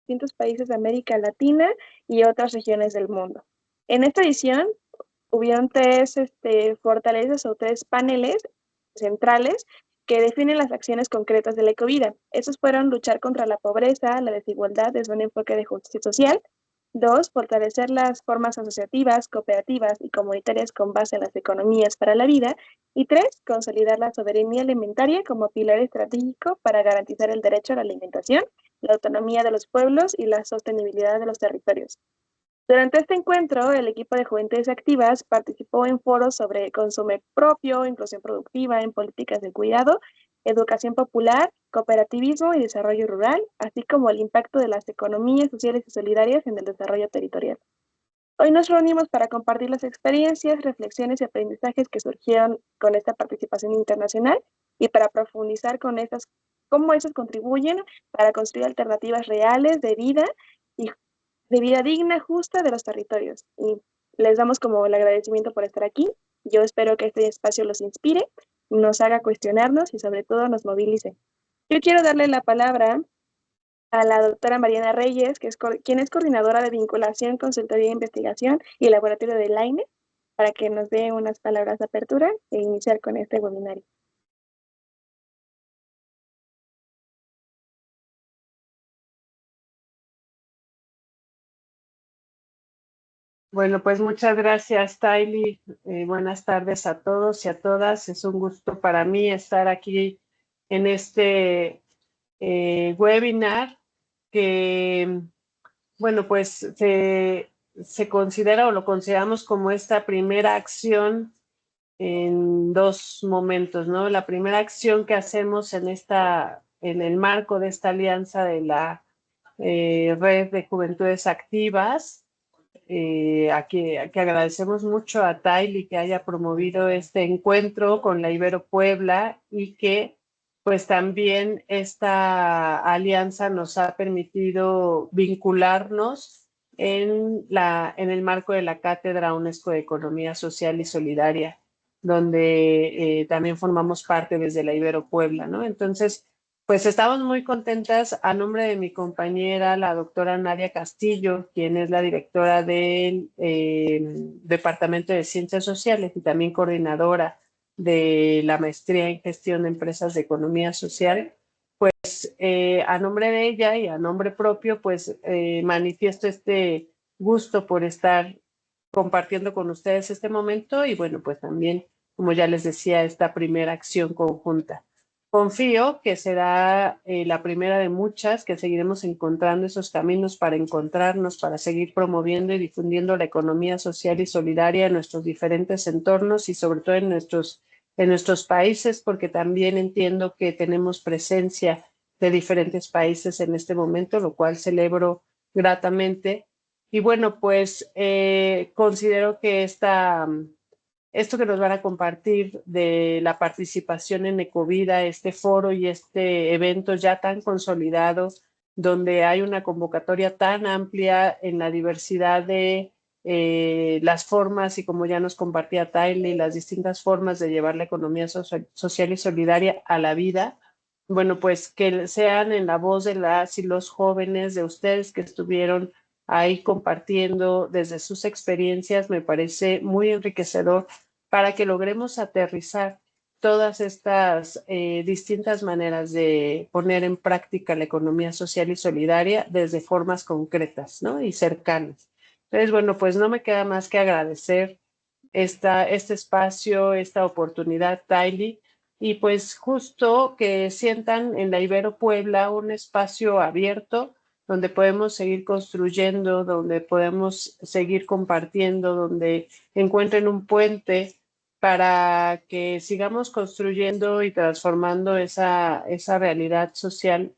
distintos países de América Latina y otras regiones del mundo. En esta edición hubieron tres fortalezas o tres paneles centrales que definen las acciones concretas de la ecovida. Esos fueron luchar contra la pobreza, la desigualdad desde un enfoque de justicia social. Dos, fortalecer las formas asociativas, cooperativas y comunitarias con base en las economías para la vida. Y tres, consolidar la soberanía alimentaria como pilar estratégico para garantizar el derecho a la alimentación, la autonomía de los pueblos y la sostenibilidad de los territorios. Durante este encuentro, el equipo de Juventudes Activas participó en foros sobre consumo propio, inclusión productiva en políticas de cuidado, educación popular, cooperativismo y desarrollo rural, así como el impacto de las economías sociales y solidarias en el desarrollo territorial. Hoy nos reunimos para compartir las experiencias, reflexiones y aprendizajes que surgieron con esta participación internacional y para profundizar con estas, cómo esas contribuyen para construir alternativas reales y de vida digna, justa de los territorios. Y les damos como el agradecimiento por estar aquí. Yo espero que este espacio los inspire, nos haga cuestionarnos y sobre todo nos movilice. Yo quiero darle la palabra a la doctora Mariana Reyes, quien es coordinadora de vinculación, consultoría e investigación y laboratorio de LAINE, para que nos dé unas palabras de apertura e iniciar con este webinario. Bueno, pues muchas gracias, Tylee. Buenas tardes a todos y a todas. Es un gusto para mí estar aquí en este webinar que, bueno, pues se considera o lo consideramos como esta primera acción en dos momentos, ¿no? La primera acción que hacemos en el marco de esta alianza de la Red de Juventudes Activas, a que agradecemos mucho a Tylee que haya promovido este encuentro con la Ibero Puebla y que pues también esta alianza nos ha permitido vincularnos en el marco de la Cátedra UNESCO de Economía Social y Solidaria, donde también formamos parte desde la Ibero Puebla, ¿no? Entonces, pues estamos muy contentas a nombre de mi compañera, la doctora Nadia Castillo, quien es la directora del Departamento de Ciencias Sociales y también coordinadora de la maestría en gestión de empresas de economía social. A nombre de ella y a nombre propio, pues manifiesto este gusto por estar compartiendo con ustedes este momento y bueno, pues también, como ya les decía, esta primera acción conjunta. Confío que será la primera de muchas, que seguiremos encontrando esos caminos para encontrarnos, para seguir promoviendo y difundiendo la economía social y solidaria en nuestros diferentes entornos y sobre todo en nuestros países, porque también entiendo que tenemos presencia de diferentes países en este momento, lo cual celebro gratamente. Y bueno, pues considero que esto que nos van a compartir de la participación en Ecovida, este foro y este evento ya tan consolidado, donde hay una convocatoria tan amplia en la diversidad de las formas y como ya nos compartía Tylee, las distintas formas de llevar la economía social y solidaria a la vida. Bueno, pues que sean en la voz de las y los jóvenes, de ustedes que estuvieron ahí compartiendo desde sus experiencias, me parece muy enriquecedor para que logremos aterrizar todas estas distintas maneras de poner en práctica la economía social y solidaria desde formas concretas, ¿no? Y cercanas. Entonces, bueno, pues no me queda más que agradecer este espacio, esta oportunidad, Tylee, y pues justo que sientan en la Ibero Puebla un espacio abierto donde podemos seguir construyendo, donde podemos seguir compartiendo, donde encuentren un puente para que sigamos construyendo y transformando esa realidad social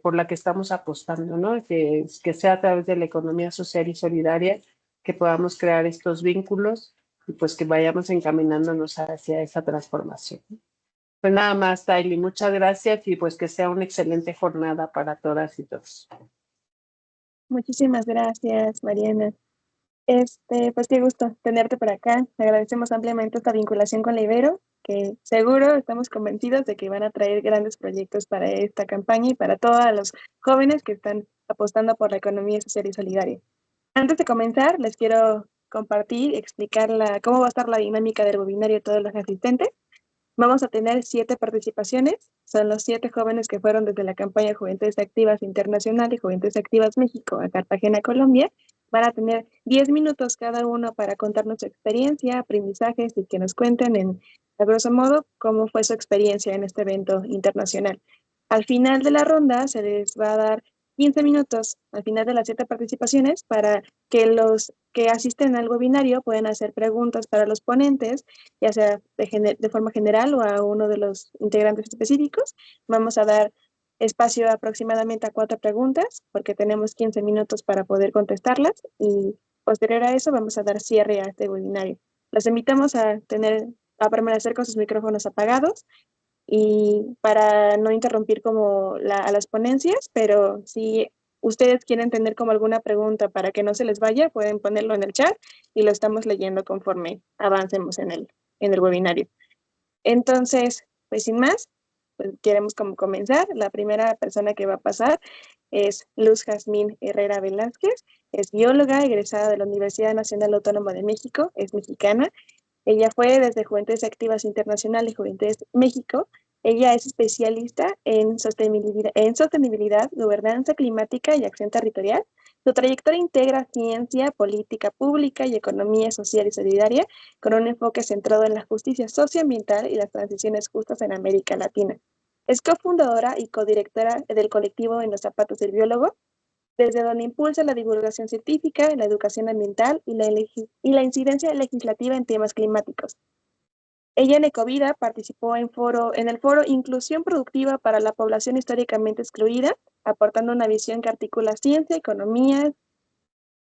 por la que estamos apostando, ¿no? Que sea a través de la economía social y solidaria que podamos crear estos vínculos y pues que vayamos encaminándonos hacia esa transformación. Pues nada más, Tylee, muchas gracias y pues que sea una excelente jornada para todas y todos. Muchísimas gracias, Mariana. Pues qué gusto tenerte por acá. Agradecemos ampliamente esta vinculación con la Ibero, que seguro estamos convencidos de que van a traer grandes proyectos para esta campaña y para todos los jóvenes que están apostando por la economía social y solidaria. Antes de comenzar, les quiero compartir y explicar cómo va a estar la dinámica del webinario de todos los asistentes. Vamos a tener 7 participaciones. Son los 7 jóvenes que fueron desde la campaña Juventudes Activas Internacional y Juventudes Activas México a Cartagena, Colombia. Van a tener 10 minutos cada uno para contarnos su experiencia, aprendizajes y que nos cuenten a grosso modo cómo fue su experiencia en este evento internacional. Al final de la ronda se les va a dar 15 minutos al final de las 7 participaciones para que los que asisten al webinario puedan hacer preguntas para los ponentes, ya sea de forma general o a uno de los integrantes específicos. Vamos a dar espacio aproximadamente a 4 preguntas, porque tenemos 15 minutos para poder contestarlas, y posterior a eso vamos a dar cierre a este webinario. Los invitamos a permanecer con sus micrófonos apagados y para no interrumpir a las ponencias, pero si ustedes quieren tener como alguna pregunta para que no se les vaya, pueden ponerlo en el chat y lo estamos leyendo conforme avancemos en el webinario. Entonces, pues sin más, pues queremos como comenzar. La primera persona que va a pasar es Luz Jazmín Herrera Velázquez. Es bióloga egresada de la Universidad Nacional Autónoma de México, es mexicana. Ella fue desde Juventudes Activas Internacional y Juventudes México. Ella es especialista en sostenibilidad, gobernanza climática y acción territorial. Su trayectoria integra ciencia, política pública y economía social y solidaria, con un enfoque centrado en la justicia socioambiental y las transiciones justas en América Latina. Es cofundadora y codirectora del colectivo En los zapatos del biólogo, desde donde impulsa la divulgación científica, la educación ambiental y la incidencia legislativa en temas climáticos. Ella en Ecovida participó en el foro Inclusión Productiva para la Población Históricamente Excluida, aportando una visión que articula ciencia, economía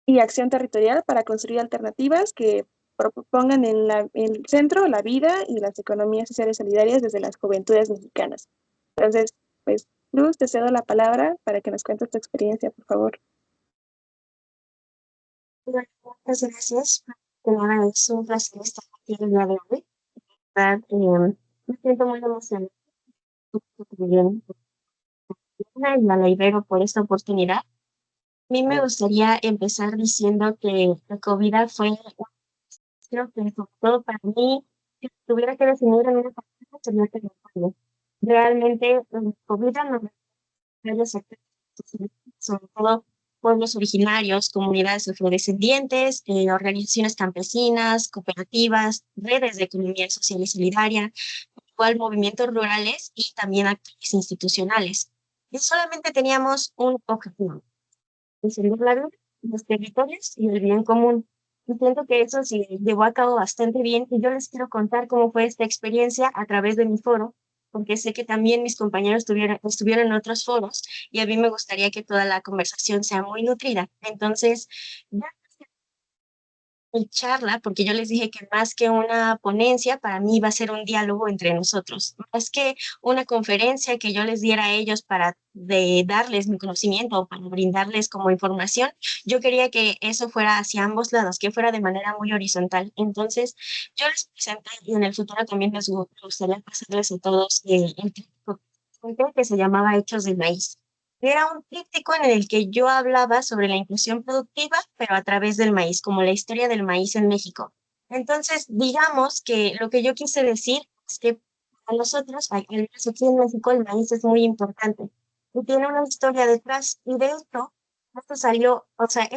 y acción territorial para construir alternativas que propongan en el centro la vida y las economías sociales solidarias desde las juventudes mexicanas. Entonces, pues, Luz, te cedo la palabra para que nos cuentes tu experiencia, por favor. Bueno, muchas gracias. Primero, es un placer estar aquí el día de hoy. ¿Verdad? Me siento muy emocionada también y la Ibero por esta oportunidad. A mí me gustaría empezar diciendo que la COVID fue, creo que sobre todo para mí, si tuviera que definir en una palabra, sería territorio. Realmente, la COVID nos varios sectores, sobre todo pueblos originarios, comunidades afrodescendientes, organizaciones campesinas, cooperativas, redes de economía social y solidaria, igual movimientos rurales y también actores institucionales. Y solamente teníamos un objetivo: defender la vida, los territorios y el bien común. Y siento que eso se llevó a cabo bastante bien, y yo les quiero contar cómo fue esta experiencia a través de mi foro, porque sé que también mis compañeros estuvieron en otros foros y a mí me gustaría que toda la conversación sea muy nutrida. Entonces, ya mi charla, porque yo les dije que más que una ponencia, para mí iba a ser un diálogo entre nosotros, más que una conferencia que yo les diera a ellos para darles mi conocimiento o para brindarles como información. Yo quería que eso fuera hacia ambos lados, que fuera de manera muy horizontal. Entonces, yo les presenté, y en el futuro también les gustaría pasarles a todos el tríptico que se llamaba Hechos del Maíz. Era un tríptico en el que yo hablaba sobre la inclusión productiva, pero a través del maíz, como la historia del maíz en México. Entonces, digamos que lo que yo quise decir es que a nosotros, al menos aquí en México, el maíz es muy importante y tiene una historia detrás. Y de esto salió, o sea,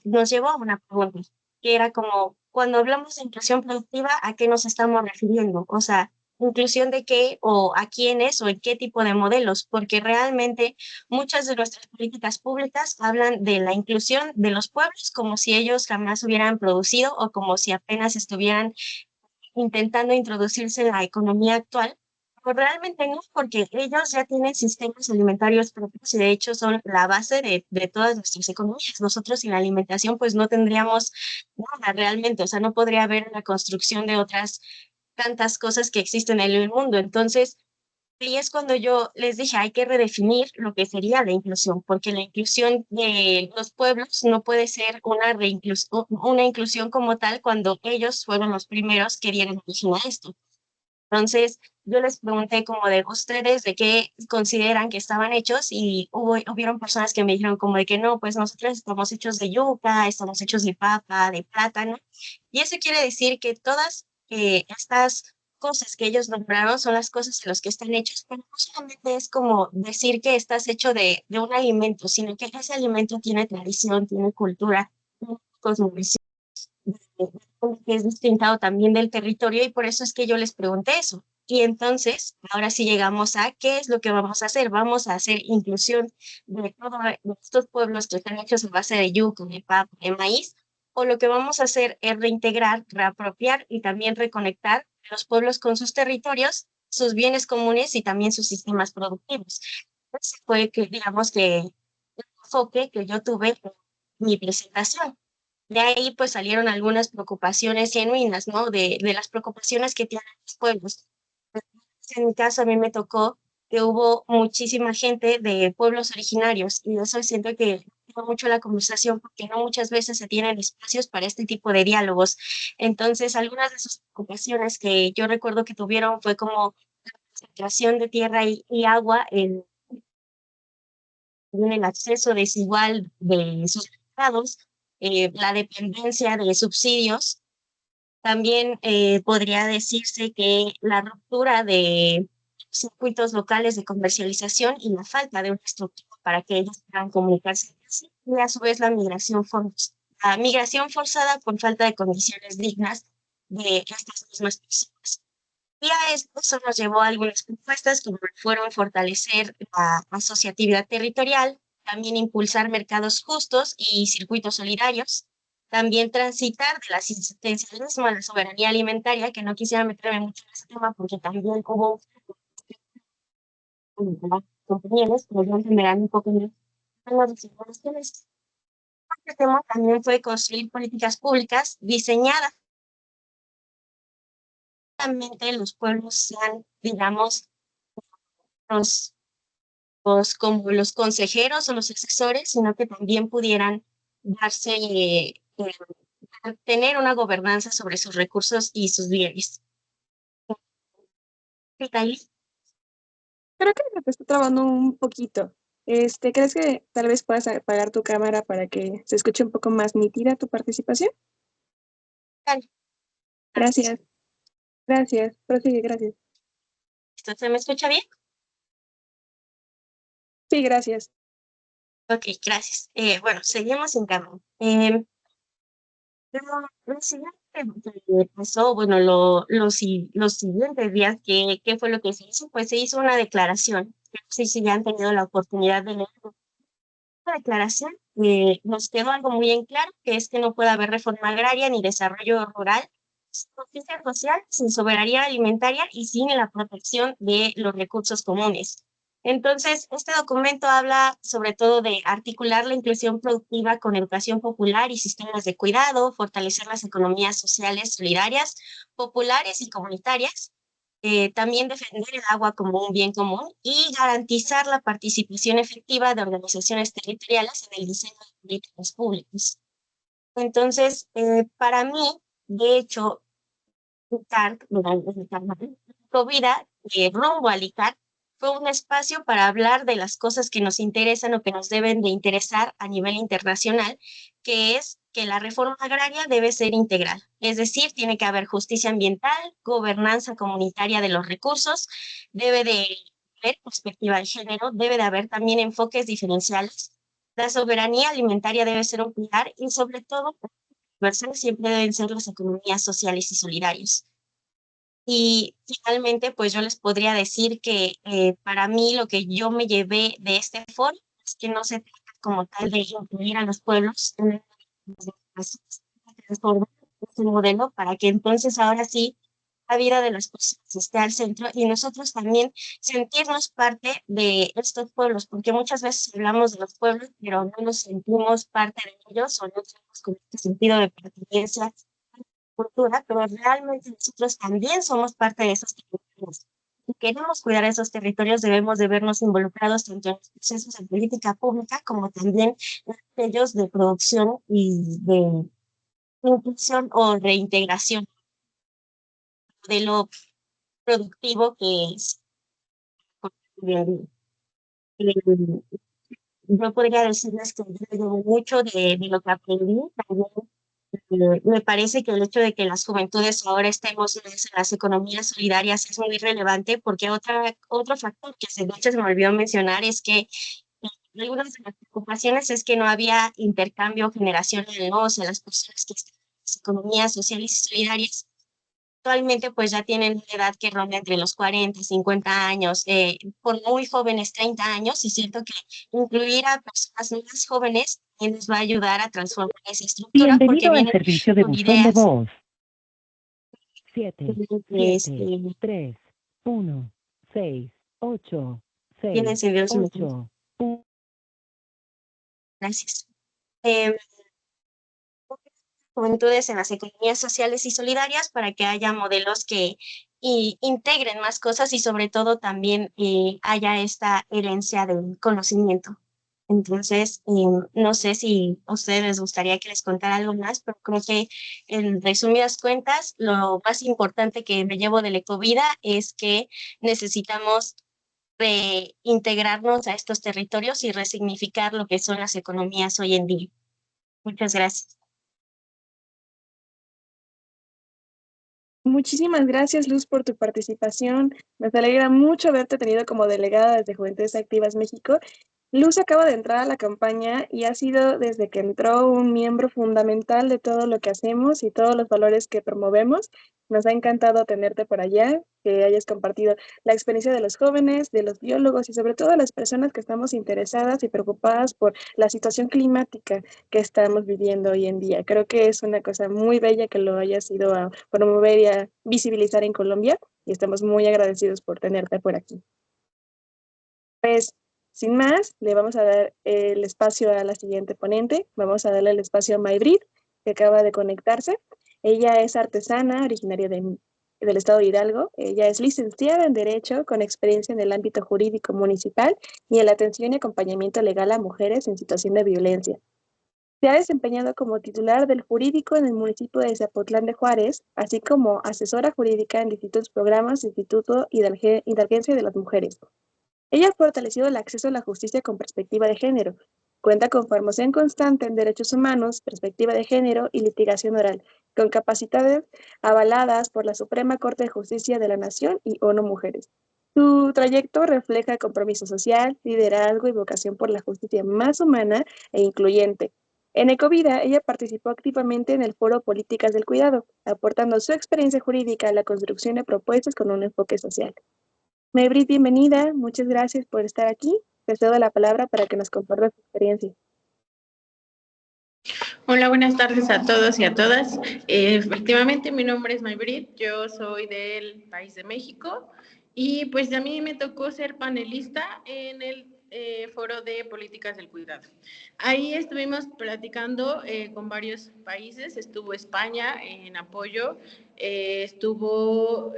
nos llevó a una pregunta, que era como, cuando hablamos de inclusión productiva, ¿a qué nos estamos refiriendo? O sea, inclusión de qué o a quiénes o en qué tipo de modelos, porque realmente muchas de nuestras políticas públicas hablan de la inclusión de los pueblos como si ellos jamás hubieran producido o como si apenas estuvieran intentando introducirse en la economía actual. Pero realmente no, porque ellos ya tienen sistemas alimentarios propios y de hecho son la base de todas nuestras economías. Nosotros sin la alimentación pues no tendríamos nada realmente, o sea, no podría haber la construcción de otras tantas cosas que existen en el mundo. Entonces, y es cuando yo les dije, hay que redefinir lo que sería la inclusión, porque la inclusión de los pueblos no puede ser una inclusión como tal cuando ellos fueron los primeros que dieron origen a esto. Entonces, yo les pregunté como de ustedes de qué consideran que estaban hechos y hubieron personas que me dijeron como de que no, pues nosotros estamos hechos de yuca, estamos hechos de papa, de plátano. Y eso quiere decir que todas estas cosas que ellos nombraron son las cosas de los que están hechos, pero no solamente es como decir que estás hecho de un alimento, sino que ese alimento tiene tradición, tiene cultura, tiene cosmovisión, que es distinto también del territorio y por eso es que yo les pregunté eso. Y entonces, ahora sí llegamos a qué es lo que vamos a hacer. Vamos a hacer inclusión de todos estos pueblos que están hechos a base de yuca, de papa, de maíz, o lo que vamos a hacer es reintegrar, reapropiar y también reconectar los pueblos con sus territorios, sus bienes comunes y también sus sistemas productivos. Ese fue que, digamos que el enfoque que yo tuve en mi presentación. De ahí pues salieron algunas preocupaciones genuinas, ¿no? De las preocupaciones que tienen los pueblos. En mi caso a mí me tocó que hubo muchísima gente de pueblos originarios y eso siento que ayuda mucho la conversación porque no muchas veces se tienen espacios para este tipo de diálogos. Entonces, algunas de sus preocupaciones que yo recuerdo que tuvieron fue como la concentración de tierra y agua en el acceso desigual de sus estados, la dependencia de subsidios. También podría decirse que la ruptura de circuitos locales de comercialización y la falta de una estructura para que ellos puedan comunicarse entre sí, y a su vez la migración forzada por falta de condiciones dignas de estas mismas personas. Y a esto eso nos llevó a algunas propuestas como fueron fortalecer la asociatividad territorial, también impulsar mercados justos y circuitos solidarios, también transitar del asistencialismo a la soberanía alimentaria, que no quisiera meterme mucho en ese tema porque también hubo compañeros que lo entenderán un poco más en las desinformaciones. Este tema también fue construir políticas públicas diseñadas realmente los pueblos sean, digamos, los como los consejeros o los asesores, sino que también pudieran darse, tener una gobernanza sobre sus recursos y sus bienes. Creo que se te está trabando un poquito. ¿Crees que tal vez puedas apagar tu cámara para que se escuche un poco más nítida tu participación? Gracias, gracias. Prosigue, gracias. ¿Esto se me escucha bien? Sí, gracias. Ok, gracias. Bueno, seguimos en cámara. Lo siguiente que pasó, bueno, los siguientes días, ¿qué fue lo que se hizo? Pues se hizo una declaración. No sé si ya han tenido la oportunidad de leer la declaración. Nos quedó algo muy en claro, que es que no puede haber reforma agraria ni desarrollo rural sin justicia social, sin soberanía alimentaria y sin la protección de los recursos comunes. Entonces, este documento habla sobre todo de articular la inclusión productiva con educación popular y sistemas de cuidado, fortalecer las economías sociales solidarias, populares y comunitarias, también defender el agua como un bien común y garantizar la participación efectiva de organizaciones territoriales en el diseño de políticas públicas. Entonces, para mí, de hecho, ICAR, Vida, rumbo al ICAR, fue un espacio para hablar de las cosas que nos interesan o que nos deben de interesar a nivel internacional, que es que la reforma agraria debe ser integral, es decir, tiene que haber justicia ambiental, gobernanza comunitaria de los recursos, debe de haber perspectiva de género, debe de haber también enfoques diferenciales, la soberanía alimentaria debe ser un pilar y sobre todo, siempre deben ser las economías sociales y solidarias. Y finalmente, pues yo les podría decir que para mí lo que yo me llevé de este foro es que no se trata como tal de incluir a los pueblos en el transformar este modelo para que entonces ahora sí la vida de las personas esté al centro y nosotros también sentirnos parte de estos pueblos, porque muchas veces hablamos de los pueblos, pero no nos sentimos parte de ellos o no tenemos como este sentido de pertenencia cultura, pero realmente nosotros también somos parte de esos territorios. Si queremos cuidar esos territorios, debemos de vernos involucrados tanto en los procesos de política pública como también en aquellos de producción y de inclusión o reintegración. Modelo productivo que es hoy en día. Eh, yo podría decirles que yo llevo mucho de lo que aprendí. También me parece que el hecho de que las juventudes ahora estemos en las economías solidarias es muy relevante porque otro factor que de hecho se me olvidó mencionar es que algunas de las preocupaciones es que no había intercambio generacional, ¿no? O sea, las personas que están en las economías sociales y solidarias actualmente pues ya tienen una edad que ronda entre los 40 y 50 años, por muy jóvenes 30 años, y siento que incluir a personas más jóvenes también les va a ayudar a transformar esa estructura porque Bienvenido al vienen servicio de con buzón de ideas voz. 7, 7, 3, 1, 6, 8, 6, vienen sin Dios. 8. Gracias. Eh, Juventudes en las economías sociales y solidarias para que haya modelos que integren más cosas y sobre todo también haya esta herencia del conocimiento. Entonces, no sé si a ustedes les gustaría que les contara algo más, pero creo que en resumidas cuentas, lo más importante que me llevo de la Ecovida es que necesitamos reintegrarnos a estos territorios y resignificar lo que son las economías hoy en día. Muchas gracias. Muchísimas gracias, Luz, por tu participación. Nos alegra mucho haberte tenido como delegada desde Juventudes Activas México. Luz acaba de entrar a la campaña y ha sido desde que entró un miembro fundamental de todo lo que hacemos y todos los valores que promovemos. Nos ha encantado tenerte por allá, que hayas compartido la experiencia de los jóvenes, de los biólogos y sobre todo de las personas que estamos interesadas y preocupadas por la situación climática que estamos viviendo hoy en día. Creo que es una cosa muy bella que lo hayas ido a promover y a visibilizar en Colombia y estamos muy agradecidos por tenerte por aquí. Pues, sin más, le vamos a dar el espacio a la siguiente ponente. Vamos a darle el espacio a Maybrit, que acaba de conectarse. Ella es artesana, originaria del estado de Hidalgo. Ella es licenciada en Derecho con experiencia en el ámbito jurídico municipal y en la atención y acompañamiento legal a mujeres en situación de violencia. Se ha desempeñado como titular del jurídico en el municipio de Zapotlán de Juárez, así como asesora jurídica en distintos programas del Instituto Hidalguense de las Mujeres. Ella ha fortalecido el acceso a la justicia con perspectiva de género. Cuenta con formación constante en derechos humanos, perspectiva de género y litigación oral, con capacidades avaladas por la Suprema Corte de Justicia de la Nación y ONU Mujeres. Su trayecto refleja compromiso social, liderazgo y vocación por la justicia más humana e incluyente. En Ecovida, ella participó activamente en el foro Políticas del Cuidado, aportando su experiencia jurídica a la construcción de propuestas con un enfoque social. Maybrit, bienvenida. Muchas gracias por estar aquí. Te cedo la palabra para que nos compartas tu experiencia. Hola, buenas tardes a todos y a todas. Efectivamente, mi nombre es Maybrit, yo soy del país de México y pues a mí me tocó ser panelista en el foro de políticas del cuidado. Ahí estuvimos platicando con varios países, estuvo España en apoyo, estuvo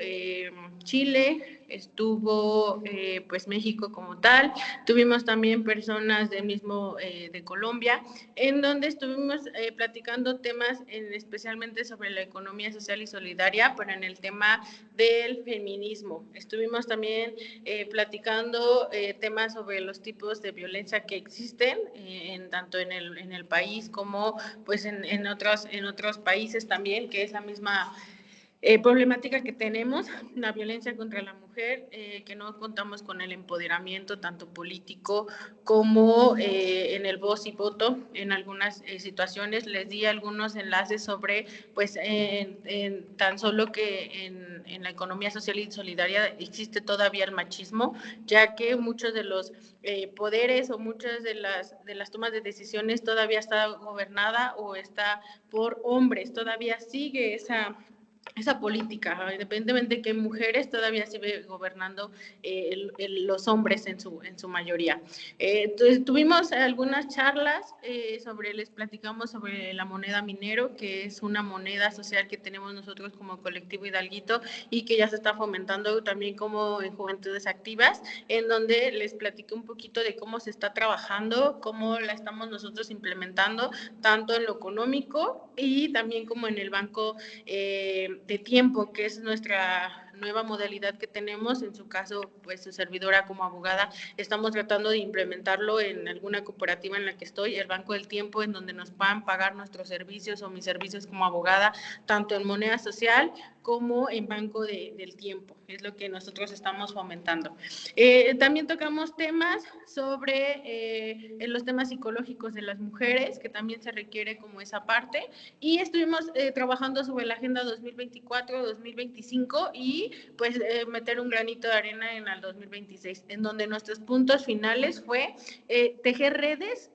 Chile, estuvo pues México como tal, tuvimos también personas del mismo de Colombia, en donde estuvimos platicando temas especialmente sobre la economía social y solidaria, pero en el tema del feminismo. Estuvimos también platicando temas sobre los tipos de violencia que existen, tanto en el país como pues en otros países también, que es la misma problemática que tenemos, la violencia contra la mujer, que no contamos con el empoderamiento tanto político como en el voz y voto en algunas situaciones. Les di algunos enlaces sobre, pues, tan solo que en la economía social y solidaria existe todavía el machismo, ya que muchos de los poderes o muchas de las tomas de decisiones todavía está gobernada o está por hombres, todavía sigue esa política, independientemente de que mujeres todavía sigue gobernando los hombres en su mayoría. Entonces, tuvimos algunas charlas les platicamos sobre la moneda minero, que es una moneda social que tenemos nosotros como colectivo Hidalguito y que ya se está fomentando también como en Juventudes Activas, en donde les platiqué un poquito de cómo se está trabajando, cómo la estamos nosotros implementando, tanto en lo económico y también como en el banco de tiempo, que es nuestra nueva modalidad que tenemos, en su caso, pues su servidora como abogada, estamos tratando de implementarlo en alguna cooperativa en la que estoy, el Banco del Tiempo, en donde nos puedan pagar nuestros servicios o mis servicios como abogada, tanto en moneda social como en Banco del Tiempo. Es lo que nosotros estamos fomentando. También tocamos temas sobre los temas psicológicos de las mujeres, que también se requiere como esa parte, y estuvimos trabajando sobre la agenda 2024-2025 y pues meter un granito de arena en el 2026, en donde nuestros puntos finales fue tejer redes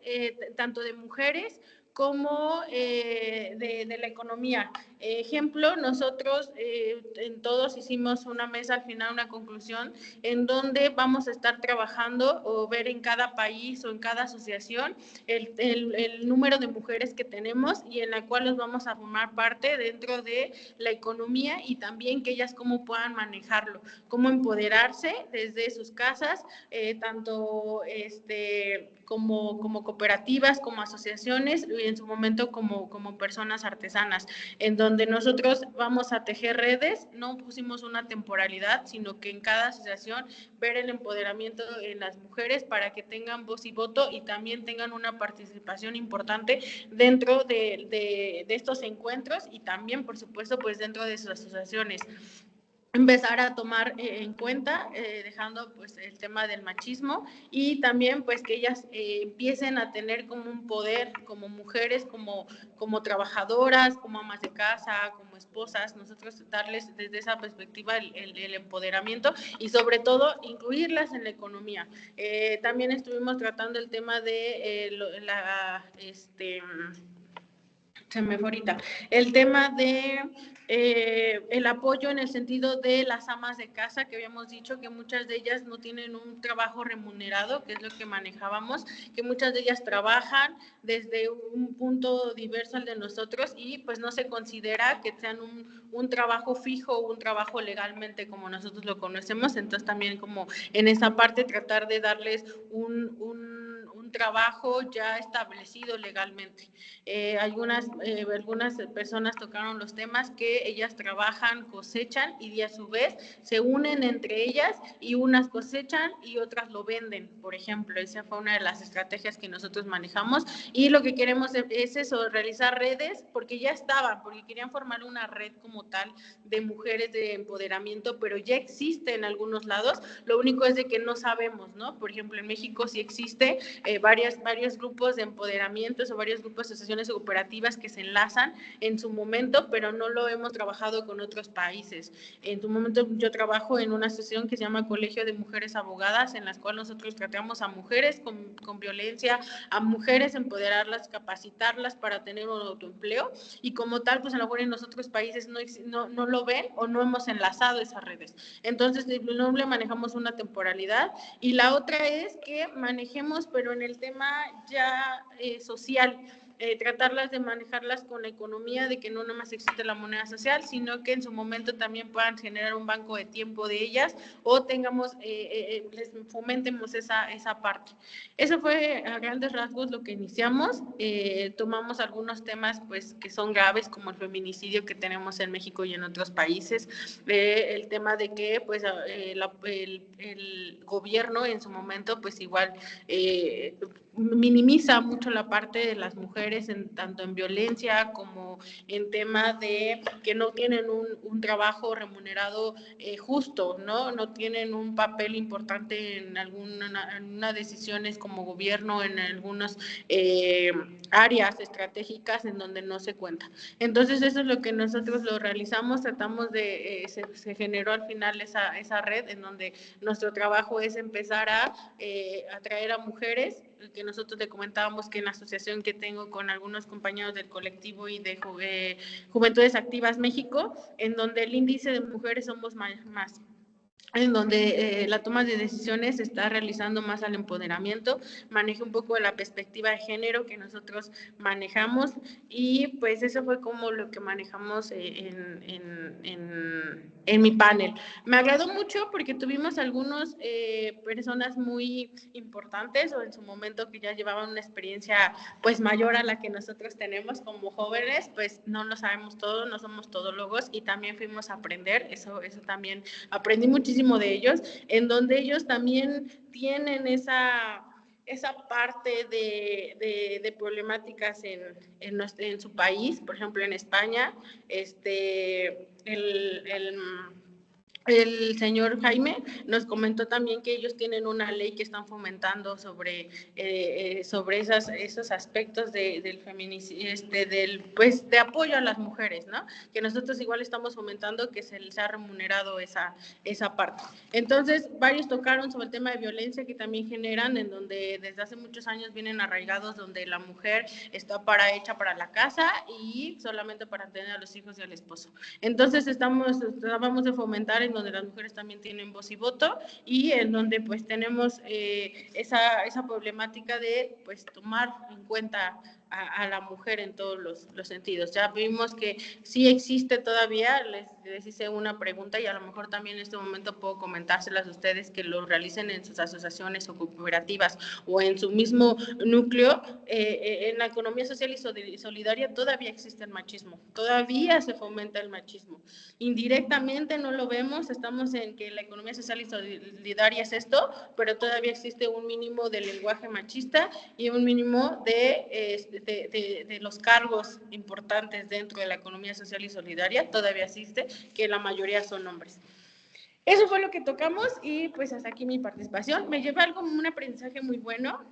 tanto de mujeres como de la economía. Ejemplo, nosotros en todos hicimos una mesa, al final una conclusión, en donde vamos a estar trabajando o ver en cada país o en cada asociación el número de mujeres que tenemos y en la cual los vamos a formar parte dentro de la economía y también que ellas cómo puedan manejarlo, cómo empoderarse desde sus casas, tanto como cooperativas, como asociaciones y en su momento como personas artesanas, en donde nosotros vamos a tejer redes, no pusimos una temporalidad, sino que en cada asociación ver el empoderamiento en las mujeres para que tengan voz y voto y también tengan una participación importante dentro de estos encuentros y también, por supuesto, pues dentro de sus asociaciones. Empezar a tomar en cuenta, dejando pues el tema del machismo y también pues que ellas empiecen a tener como un poder como mujeres, como trabajadoras, como amas de casa, como esposas, nosotros darles desde esa perspectiva el empoderamiento y sobre todo incluirlas en la economía. También estuvimos tratando el tema de se me fue ahorita, el tema de el apoyo en el sentido de las amas de casa, que habíamos dicho que muchas de ellas no tienen un trabajo remunerado, que es lo que manejábamos, que muchas de ellas trabajan desde un punto diverso al de nosotros y pues no se considera que sean un trabajo fijo o un trabajo legalmente como nosotros lo conocemos, entonces también como en esa parte tratar de darles un trabajo ya establecido legalmente. Algunas personas tocaron los temas que ellas trabajan, cosechan y a su vez se unen entre ellas y unas cosechan y otras lo venden, por ejemplo. Esa fue una de las estrategias que nosotros manejamos y lo que queremos es eso, realizar redes porque ya estaban, porque querían formar una red como tal de mujeres de empoderamiento, pero ya existe en algunos lados, lo único es de que no sabemos, ¿no? Por ejemplo, en México sí existe varios grupos de empoderamiento o varios grupos de asociaciones cooperativas que se enlazan en su momento, pero no lo hemos trabajado con otros países. En su momento yo trabajo en una asociación que se llama Colegio de Mujeres Abogadas, en las cuales nosotros tratamos a mujeres con violencia, a mujeres empoderarlas, capacitarlas para tener un autoempleo y como tal, pues a lo mejor en los otros países no lo ven o no hemos enlazado esas redes. Entonces, no le manejamos una temporalidad y la otra es que manejemos, pero en el tema ya social, tratarlas de manejarlas con la economía, de que no nomás existe la moneda social, sino que en su momento también puedan generar un banco de tiempo de ellas o tengamos, les fomentemos esa parte. Eso fue a grandes rasgos lo que iniciamos. Tomamos algunos temas pues que son graves como el feminicidio que tenemos en México y en otros países, el tema de que pues el gobierno en su momento pues igual minimiza mucho la parte de las mujeres tanto en violencia como en tema de que no tienen un trabajo remunerado justo, no tienen un papel importante en algunas decisiones como gobierno, en algunas áreas estratégicas en donde no se cuenta. Entonces eso es lo que nosotros lo realizamos, tratamos de, se generó al final esa red en donde nuestro trabajo es empezar a atraer a mujeres, que nosotros le comentábamos que en la asociación que tengo con algunos compañeros del colectivo y de Juventudes Activas México, en donde el índice de mujeres somos más. en donde la toma de decisiones se está realizando más al empoderamiento, maneje un poco la perspectiva de género que nosotros manejamos, y pues eso fue como lo que manejamos en mi panel. Me agradó mucho porque tuvimos algunas personas muy importantes o en su momento que ya llevaban una experiencia pues mayor a la que nosotros tenemos como jóvenes, pues no lo sabemos todo, no somos todólogos, y también fuimos a aprender, eso también aprendí muchísimo de ellos, en donde ellos también tienen esa parte de problemáticas en su país. Por ejemplo, en España, el señor Jaime nos comentó también que ellos tienen una ley que están fomentando sobre esos aspectos del feminicidio, pues de apoyo a las mujeres, ¿no? Que nosotros igual estamos fomentando que se les ha remunerado esa parte. Entonces, varios tocaron sobre el tema de violencia que también generan, en donde desde hace muchos años vienen arraigados, donde la mujer está hecha para la casa y solamente para tener a los hijos y al esposo. Entonces, tratamos de fomentar en donde las mujeres también tienen voz y voto, y en donde pues tenemos esa problemática de pues tomar en cuenta a la mujer en todos los sentidos. Ya vimos que sí existe todavía, les hice una pregunta y a lo mejor también en este momento puedo comentárselas a ustedes, que lo realicen en sus asociaciones o cooperativas o en su mismo núcleo. En la economía social y solidaria todavía existe el machismo, todavía se fomenta el machismo. Indirectamente no lo vemos, estamos en que la economía social y solidaria es esto, pero todavía existe un mínimo de lenguaje machista y un mínimo de los cargos importantes dentro de la economía social y solidaria, todavía existe, que la mayoría son hombres. Eso fue lo que tocamos y pues hasta aquí mi participación. Me llevé un aprendizaje muy bueno.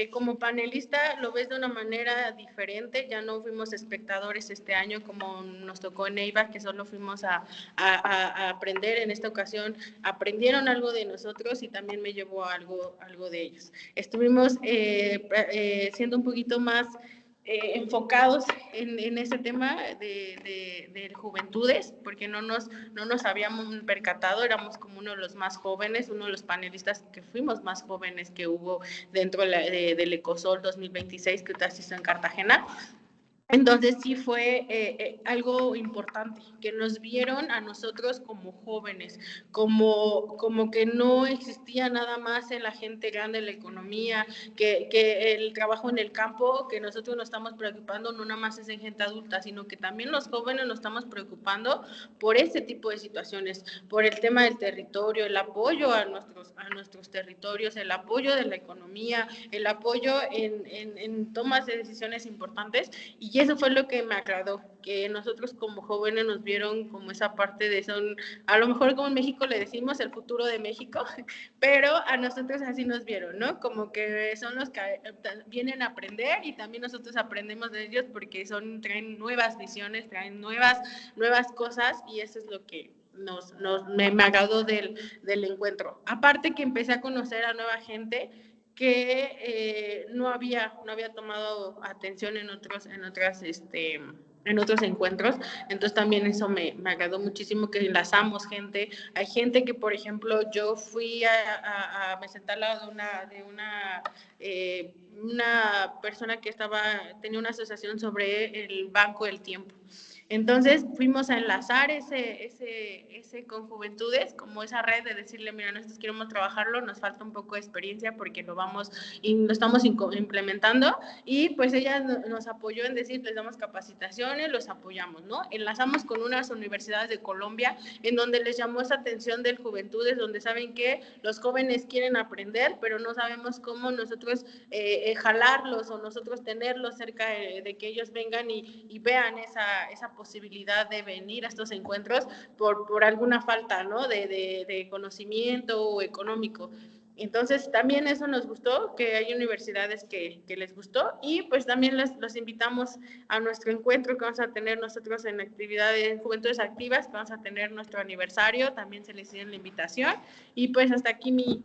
Como panelista lo ves de una manera diferente, ya no fuimos espectadores este año como nos tocó en EIVA, que solo fuimos a aprender. En esta ocasión aprendieron algo de nosotros y también me llevó algo de ellos. Estuvimos siendo un poquito más enfocados en ese tema de juventudes, porque no nos habíamos percatado, éramos como uno de los más jóvenes, uno de los panelistas que fuimos más jóvenes que hubo dentro del Ecosol 2026 que se hizo en Cartagena. Entonces sí fue algo importante, que nos vieron a nosotros como jóvenes, como que no existía nada más en la gente grande de la economía, que el trabajo en el campo, que nosotros nos estamos preocupando no nada más es en gente adulta, sino que también los jóvenes nos estamos preocupando por ese tipo de situaciones, por el tema del territorio, el apoyo a nuestros territorios, el apoyo de la economía, el apoyo en tomas de decisiones importantes. Y eso fue lo que me agradó, que nosotros como jóvenes nos vieron como esa parte de son, a lo mejor como en México le decimos el futuro de México, pero a nosotros así nos vieron, ¿no? Como que son los que vienen a aprender y también nosotros aprendemos de ellos porque traen nuevas visiones, traen nuevas cosas, y eso es lo que me agradó del encuentro. Aparte que empecé a conocer a nueva gente que no había tomado atención en otros encuentros. Entonces también eso me agradó muchísimo, que enlazamos gente. Hay gente que, por ejemplo, yo fui me senté al lado de una persona que tenía una asociación sobre el Banco del Tiempo. Entonces fuimos a enlazar ese con juventudes, como esa red de decirle, mira, nosotros queremos trabajarlo, nos falta un poco de experiencia porque lo estamos implementando, y pues ella nos apoyó en decir, les damos capacitaciones, los apoyamos, ¿no? Enlazamos con unas universidades de Colombia en donde les llamó esa atención del juventudes, donde saben que los jóvenes quieren aprender, pero no sabemos cómo nosotros jalarlos o nosotros tenerlos cerca de que ellos vengan y vean esa posibilidad de venir a estos encuentros por alguna falta, ¿no? de conocimiento o económico. Entonces también eso nos gustó, que hay universidades que les gustó, y pues también los invitamos a nuestro encuentro que vamos a tener nosotros en actividades Juventudes Activas, que vamos a tener nuestro aniversario, también se les hizo la invitación, y pues hasta aquí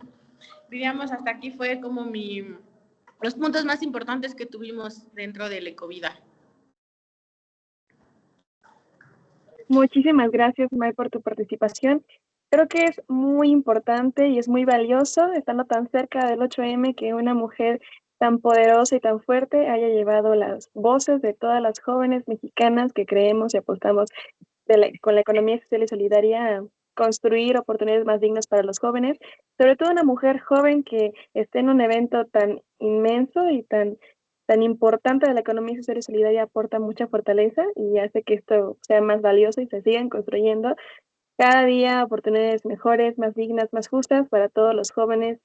hasta aquí fue como los puntos más importantes que tuvimos dentro del Ecovida. Muchísimas gracias, May, por tu participación. Creo que es muy importante y es muy valioso, estando tan cerca del 8M, que una mujer tan poderosa y tan fuerte haya llevado las voces de todas las jóvenes mexicanas que creemos y apostamos con la economía social y solidaria a construir oportunidades más dignas para los jóvenes, sobre todo una mujer joven que esté en un evento tan inmenso y tan importante de la economía social y solidaria, aporta mucha fortaleza y hace que esto sea más valioso y se sigan construyendo cada día oportunidades mejores, más dignas, más justas para todos los jóvenes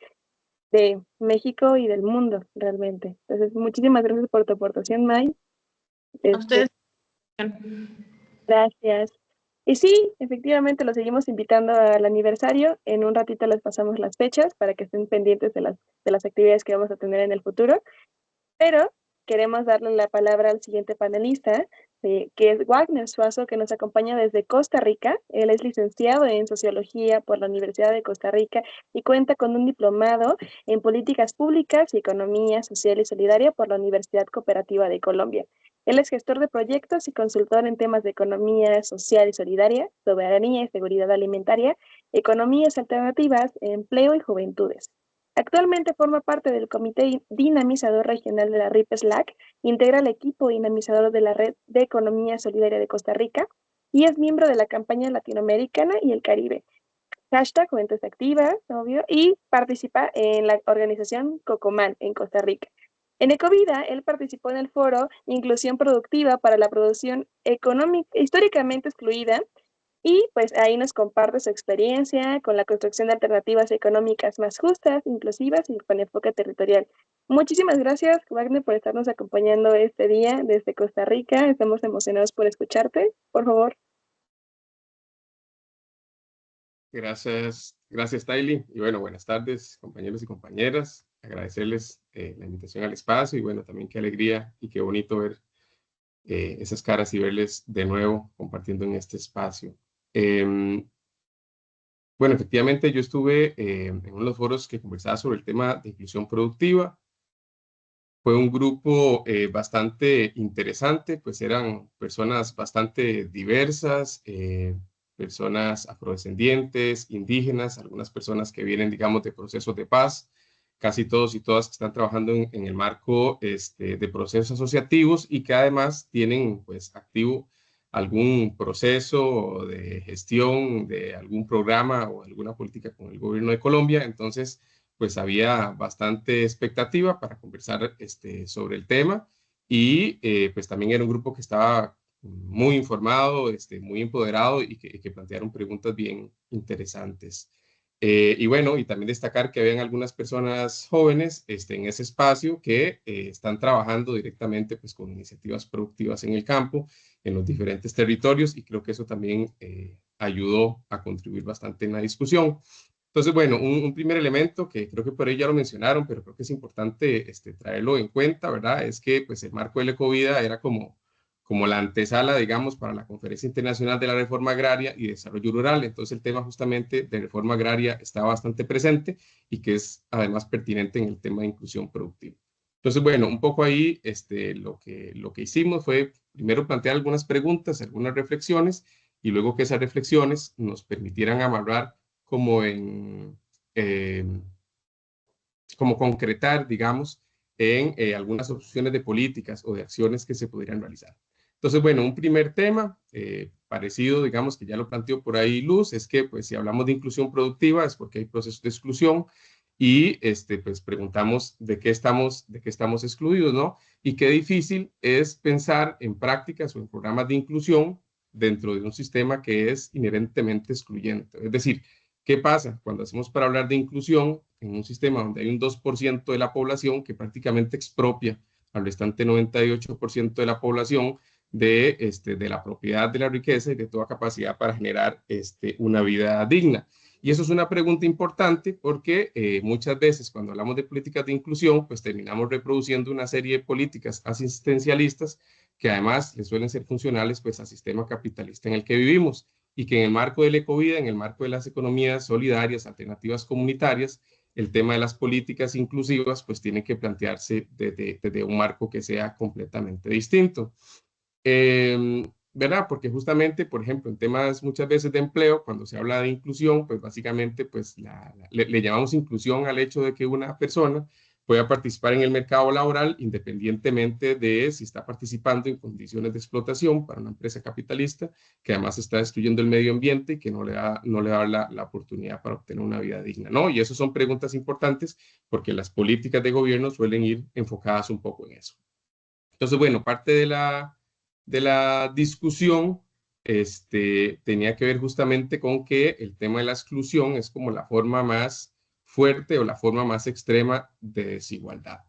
de México y del mundo, realmente. Entonces, muchísimas gracias por tu aportación, May. A ustedes. Gracias. Y sí, efectivamente los seguimos invitando al aniversario. En un ratito les pasamos las fechas para que estén pendientes de las actividades que vamos a tener en el futuro. Pero queremos darle la palabra al siguiente panelista, que es Wagner Suazo, que nos acompaña desde Costa Rica. Él es licenciado en Sociología por la Universidad de Costa Rica y cuenta con un diplomado en Políticas Públicas y Economía Social y Solidaria por la Universidad Cooperativa de Colombia. Él es gestor de proyectos y consultor en temas de economía social y solidaria, soberanía y seguridad alimentaria, economías alternativas, empleo y juventudes. Actualmente forma parte del Comité Dinamizador Regional de la RIP-SLAC, integra el equipo dinamizador de la Red de Economía Solidaria de Costa Rica y es miembro de la campaña latinoamericana y el Caribe. Hashtag Juventud Activa, obvio, y participa en la organización Cocomán en Costa Rica. En Ecovida, él participó en el foro Inclusión Productiva para la Producción Económica Históricamente Excluida, y pues ahí nos comparte su experiencia con la construcción de alternativas económicas más justas, inclusivas y con enfoque territorial. Muchísimas gracias, Wagner, por estarnos acompañando este día desde Costa Rica. Estamos emocionados por escucharte. Por favor. Gracias, gracias, Tylee. Y bueno, buenas tardes, compañeros y compañeras. Agradecerles la invitación al espacio y bueno, también qué alegría y qué bonito ver esas caras y verles de nuevo compartiendo en este espacio. Bueno, efectivamente yo estuve en uno de los foros que conversaba sobre el tema de inclusión productiva. Fue un grupo bastante interesante, pues eran personas bastante diversas, personas afrodescendientes, indígenas, algunas personas que vienen, digamos, de procesos de paz, casi todos y todas que están trabajando en el marco de procesos asociativos y que además tienen, pues, activo algún proceso de gestión de algún programa o alguna política con el gobierno de Colombia. Entonces, pues había bastante expectativa para conversar sobre el tema y pues también era un grupo que estaba muy informado, muy empoderado y que plantearon preguntas bien interesantes. Y bueno, y también destacar que habían algunas personas jóvenes en ese espacio que están trabajando directamente pues, con iniciativas productivas en el campo, en los diferentes territorios, y creo que eso también ayudó a contribuir bastante en la discusión. Entonces, bueno, un primer elemento que creo que por ahí ya lo mencionaron, pero creo que es importante traerlo en cuenta, ¿verdad? Es que pues el marco de la Ecovida era como la antesala, digamos, para la Conferencia Internacional de la Reforma Agraria y Desarrollo Rural. Entonces el tema justamente de reforma agraria está bastante presente y que es además pertinente en el tema de inclusión productiva. Entonces, bueno, un poco ahí lo que hicimos fue primero plantear algunas preguntas, algunas reflexiones, y luego que esas reflexiones nos permitieran amarrar como eh, como concretar, digamos, en algunas opciones de políticas o de acciones que se podrían realizar. Entonces, bueno, un primer tema parecido, digamos, que ya lo planteó por ahí Luz, es que, pues, si hablamos de inclusión productiva es porque hay procesos de exclusión y, pues, preguntamos de qué estamos excluidos, ¿no? Y qué difícil es pensar en prácticas o en programas de inclusión dentro de un sistema que es inherentemente excluyente. Es decir, ¿qué pasa cuando hacemos para hablar de inclusión en un sistema donde hay un 2% de la población que prácticamente expropia al restante 98% de la población de la propiedad de la riqueza y de toda capacidad para generar una vida digna? Y eso es una pregunta importante porque muchas veces cuando hablamos de políticas de inclusión, pues terminamos reproduciendo una serie de políticas asistencialistas que además les suelen ser funcionales pues al sistema capitalista en el que vivimos, y que en el marco del Ecovida, en el marco de las economías solidarias, alternativas comunitarias, el tema de las políticas inclusivas, pues tiene que plantearse desde un marco que sea completamente distinto. ¿verdad? Porque justamente, por ejemplo, en temas muchas veces de empleo, cuando se habla de inclusión, pues básicamente pues le llamamos inclusión al hecho de que una persona pueda participar en el mercado laboral independientemente de si está participando en condiciones de explotación para una empresa capitalista que además está destruyendo el medio ambiente y que no le da la oportunidad para obtener una vida digna, ¿no? Y esas son preguntas importantes porque las políticas de gobierno suelen ir enfocadas un poco en eso. Entonces, bueno, parte de la discusión tenía que ver justamente con que el tema de la exclusión es como la forma más fuerte o la forma más extrema de desigualdad,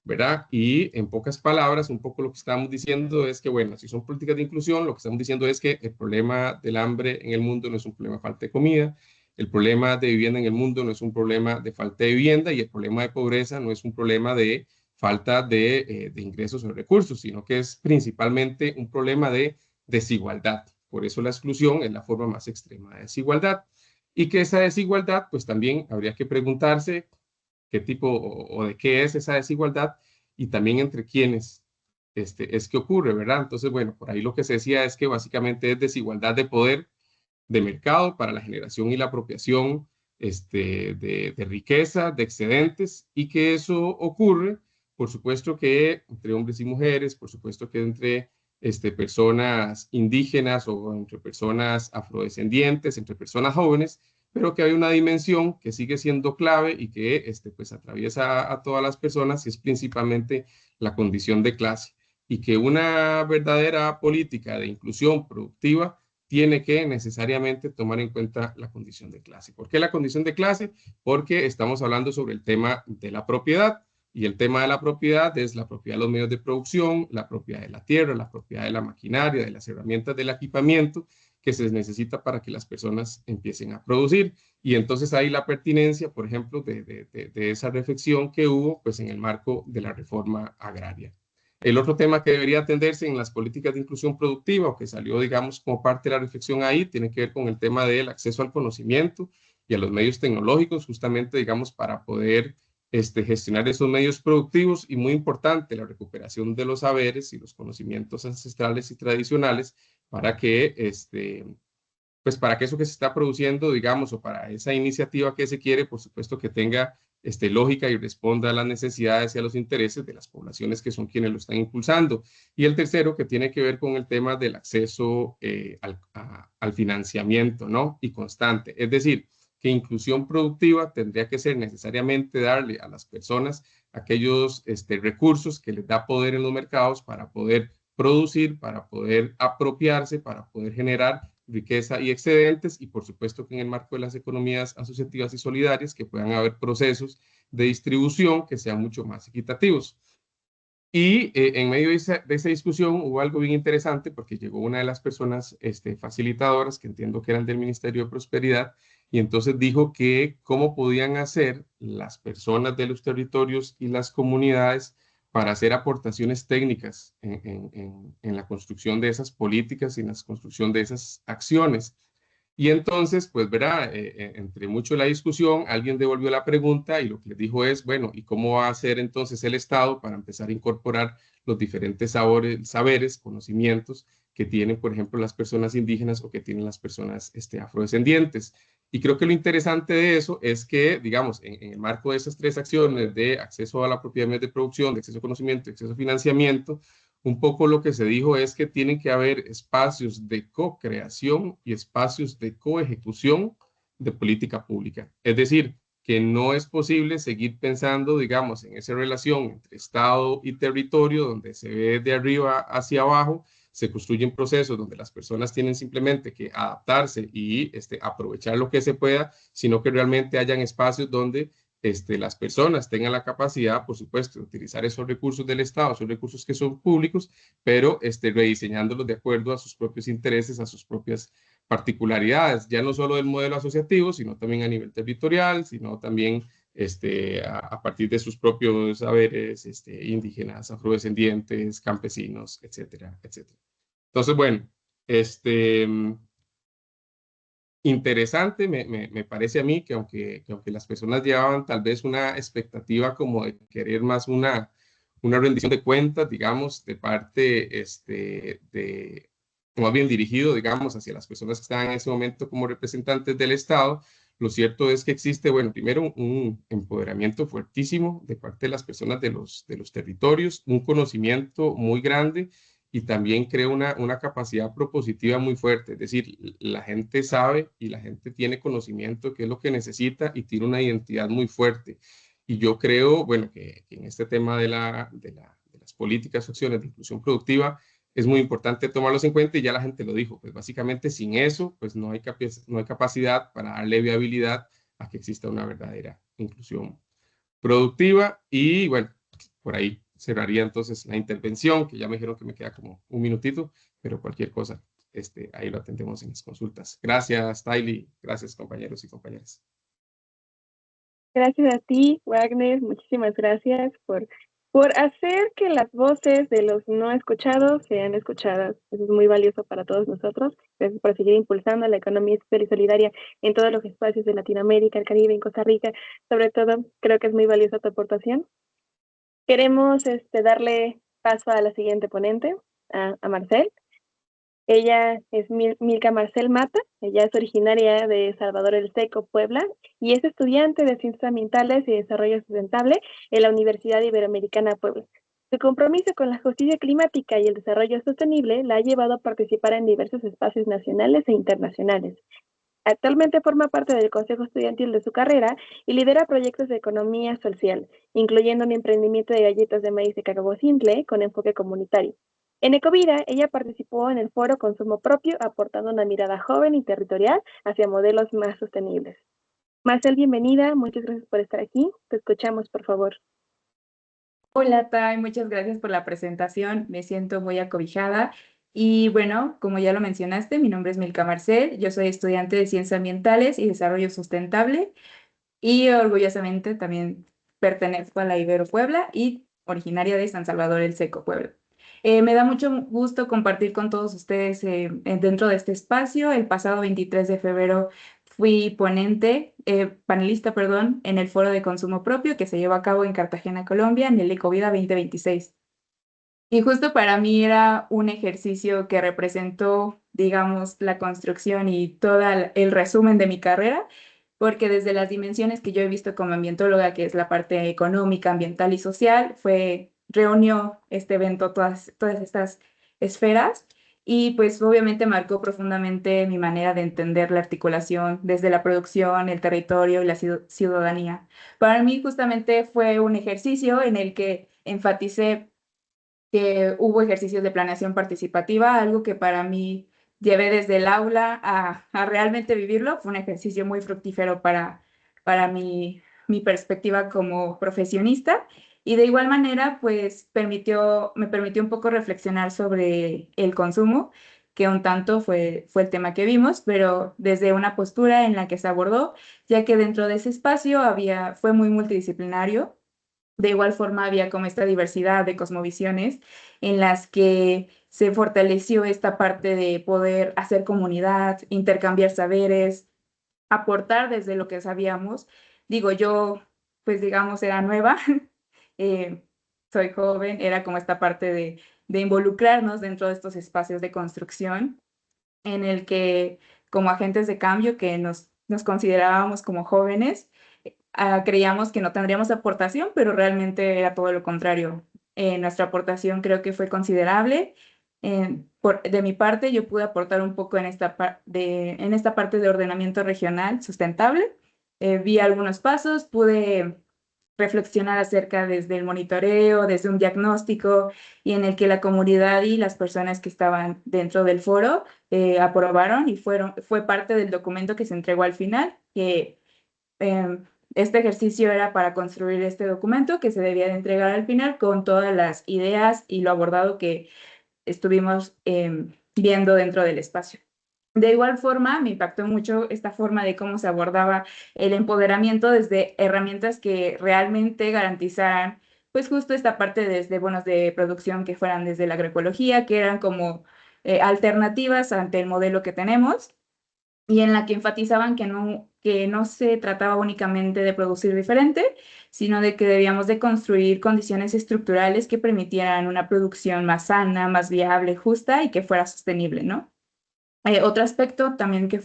¿verdad? Y en pocas palabras, un poco lo que estamos diciendo es que, bueno, si son políticas de inclusión, lo que estamos diciendo es que el problema del hambre en el mundo no es un problema de falta de comida, el problema de vivienda en el mundo no es un problema de falta de vivienda y el problema de pobreza no es un problema de falta de ingresos o recursos, sino que es principalmente un problema de desigualdad. Por eso la exclusión es la forma más extrema de desigualdad. Y que esa desigualdad, pues también habría que preguntarse qué tipo o de qué es esa desigualdad y también entre quiénes es que ocurre, ¿verdad? Entonces, bueno, por ahí lo que se decía es que básicamente es desigualdad de poder de mercado para la generación y la apropiación de riqueza, de excedentes, y que eso ocurre, por supuesto que entre hombres y mujeres, por supuesto que entre personas indígenas o entre personas afrodescendientes, entre personas jóvenes, pero que hay una dimensión que sigue siendo clave y que pues atraviesa a todas las personas y es principalmente la condición de clase y que una verdadera política de inclusión productiva tiene que necesariamente tomar en cuenta la condición de clase. ¿Por qué la condición de clase? Porque estamos hablando sobre el tema de la propiedad y el tema de la propiedad es la propiedad de los medios de producción, la propiedad de la tierra, la propiedad de la maquinaria, de las herramientas, del equipamiento que se necesita para que las personas empiecen a producir. Y entonces ahí la pertinencia, por ejemplo, de esa reflexión que hubo pues en el marco de la reforma agraria. El otro tema que debería atenderse en las políticas de inclusión productiva o que salió, digamos, como parte de la reflexión ahí, tiene que ver con el tema del acceso al conocimiento y a los medios tecnológicos, justamente, digamos, para poder gestionar esos medios productivos y muy importante, la recuperación de los saberes y los conocimientos ancestrales y tradicionales para que pues para que eso que se está produciendo, digamos, o para esa iniciativa que se quiere, por supuesto que tenga lógica y responda a las necesidades y a los intereses de las poblaciones que son quienes lo están impulsando. Y el tercero, que tiene que ver con el tema del acceso al financiamiento, ¿no? Y constante. Es decir, que inclusión productiva tendría que ser necesariamente darle a las personas aquellos recursos que les da poder en los mercados para poder producir, para poder apropiarse, para poder generar riqueza y excedentes y por supuesto que en el marco de las economías asociativas y solidarias que puedan haber procesos de distribución que sean mucho más equitativos. Y en medio de esa discusión hubo algo bien interesante porque llegó una de las personas facilitadoras que entiendo que eran del Ministerio de Prosperidad y entonces dijo que cómo podían hacer las personas de los territorios y las comunidades para hacer aportaciones técnicas en la construcción de esas políticas y en la construcción de esas acciones. Y entonces, pues verá, entre mucho la discusión, alguien devolvió la pregunta y lo que les dijo es, bueno, ¿y cómo va a hacer entonces el Estado para empezar a incorporar los diferentes saberes, conocimientos que tienen, por ejemplo, las personas indígenas o que tienen las personas afrodescendientes? Y creo que lo interesante de eso es que, digamos, en el marco de esas tres acciones de acceso a la propiedad de producción, de acceso a conocimiento, de acceso a financiamiento, un poco lo que se dijo es que tienen que haber espacios de co-creación y espacios de co-ejecución de política pública. Es decir, que no es posible seguir pensando, digamos, en esa relación entre Estado y territorio, donde se ve de arriba hacia abajo, se construyen procesos donde las personas tienen simplemente que adaptarse y aprovechar lo que se pueda, sino que realmente hayan espacios donde las personas tengan la capacidad, por supuesto, de utilizar esos recursos del Estado, esos recursos que son públicos, pero rediseñándolos de acuerdo a sus propios intereses, a sus propias particularidades, ya no solo del modelo asociativo, sino también a nivel territorial, sino también a partir de sus propios saberes indígenas, afrodescendientes, campesinos, etcétera, etcétera. Entonces, bueno, interesante, me parece a mí que aunque las personas llevaban tal vez una expectativa como de querer más una rendición de cuentas, digamos, de parte más bien dirigido, digamos, hacia las personas que están en ese momento como representantes del Estado. Lo cierto es que existe, bueno, primero un empoderamiento fuertísimo de parte de las personas de los territorios, un conocimiento muy grande y también creo una capacidad propositiva muy fuerte. Es decir, la gente sabe y la gente tiene conocimiento qué es lo que necesita y tiene una identidad muy fuerte. Y yo creo, bueno, que en este tema de las políticas o acciones de inclusión productiva, es muy importante tomarlos en cuenta y ya la gente lo dijo, pues básicamente sin eso, pues no hay capacidad para darle viabilidad a que exista una verdadera inclusión productiva. Y bueno, por ahí cerraría entonces la intervención, que ya me dijeron que me queda como un minutito, pero cualquier cosa, ahí lo atendemos en las consultas. Gracias, Tylee. Gracias, compañeros y compañeras. Gracias a ti, Wagner. Muchísimas gracias por hacer que las voces de los no escuchados sean escuchadas. Eso es muy valioso para todos nosotros. Gracias por seguir impulsando la economía social y solidaria en todos los espacios de Latinoamérica, el Caribe, en Costa Rica. Sobre todo, creo que es muy valiosa tu aportación. Queremos darle paso a la siguiente ponente, a Marcel. Ella es Milka Marcel Mata, ella es originaria de Salvador el Seco, Puebla, y es estudiante de Ciencias Ambientales y Desarrollo Sustentable en la Universidad Iberoamericana Puebla. Su compromiso con la justicia climática y el desarrollo sostenible la ha llevado a participar en diversos espacios nacionales e internacionales. Actualmente forma parte del consejo estudiantil de su carrera y lidera proyectos de economía social, incluyendo un emprendimiento de galletas de maíz de cacao simple con enfoque comunitario. En Ecovida, ella participó en el foro Consumo Propio, aportando una mirada joven y territorial hacia modelos más sostenibles. Marcel, bienvenida, muchas gracias por estar aquí. Te escuchamos, por favor. Hola, Tai, muchas gracias por la presentación. Me siento muy acobijada. Y bueno, como ya lo mencionaste, mi nombre es Milka Marcel. Yo soy estudiante de Ciencias Ambientales y Desarrollo Sustentable y orgullosamente también pertenezco a la Ibero Puebla y originaria de San Salvador el Seco, Puebla. Me da mucho gusto compartir con todos ustedes dentro de este espacio. El pasado 23 de febrero fui panelista, perdón, en el Foro de Consumo Propio que se llevó a cabo en Cartagena, Colombia, en el Ecovida 2026. Y justo para mí era un ejercicio que representó, digamos, la construcción y todo el resumen de mi carrera, porque desde las dimensiones que yo he visto como ambientóloga, que es la parte económica, ambiental y social, reunió este evento todas estas esferas y pues obviamente marcó profundamente mi manera de entender la articulación desde la producción, el territorio y la ciudadanía. Para mí justamente fue un ejercicio en el que enfaticé que hubo ejercicios de planeación participativa, algo que para mí llevé desde el aula a realmente vivirlo. Fue un ejercicio muy fructífero para mi perspectiva como profesionista. Y de igual manera, pues me permitió un poco reflexionar sobre el consumo, que un tanto fue el tema que vimos, pero desde una postura en la que se abordó, ya que dentro de ese espacio fue muy multidisciplinario. De igual forma había como esta diversidad de cosmovisiones en las que se fortaleció esta parte de poder hacer comunidad, intercambiar saberes, aportar desde lo que sabíamos. Digo, yo, pues digamos, era nueva, eh, soy joven, era como esta parte de involucrarnos dentro de estos espacios de construcción en el que como agentes de cambio que nos considerábamos como jóvenes, creíamos que no tendríamos aportación, pero realmente era todo lo contrario. Nuestra aportación creo que fue considerable. De mi parte, yo pude aportar un poco en esta parte de ordenamiento regional sustentable. Vi algunos pasos, pude reflexionar acerca desde el monitoreo, desde un diagnóstico y en el que la comunidad y las personas que estaban dentro del foro aprobaron y fue parte del documento que se entregó al final, que este ejercicio era para construir este documento que se debía de entregar al final con todas las ideas y lo abordado que estuvimos viendo dentro del espacio. De igual forma, me impactó mucho esta forma de cómo se abordaba el empoderamiento desde herramientas que realmente garantizaran, pues justo esta parte desde bonos de producción que fueran desde la agroecología, que eran como alternativas ante el modelo que tenemos y en la que enfatizaban que que no se trataba únicamente de producir diferente, sino de que debíamos de construir condiciones estructurales que permitieran una producción más sana, más viable, justa y que fuera sostenible, ¿no? Otro aspecto también que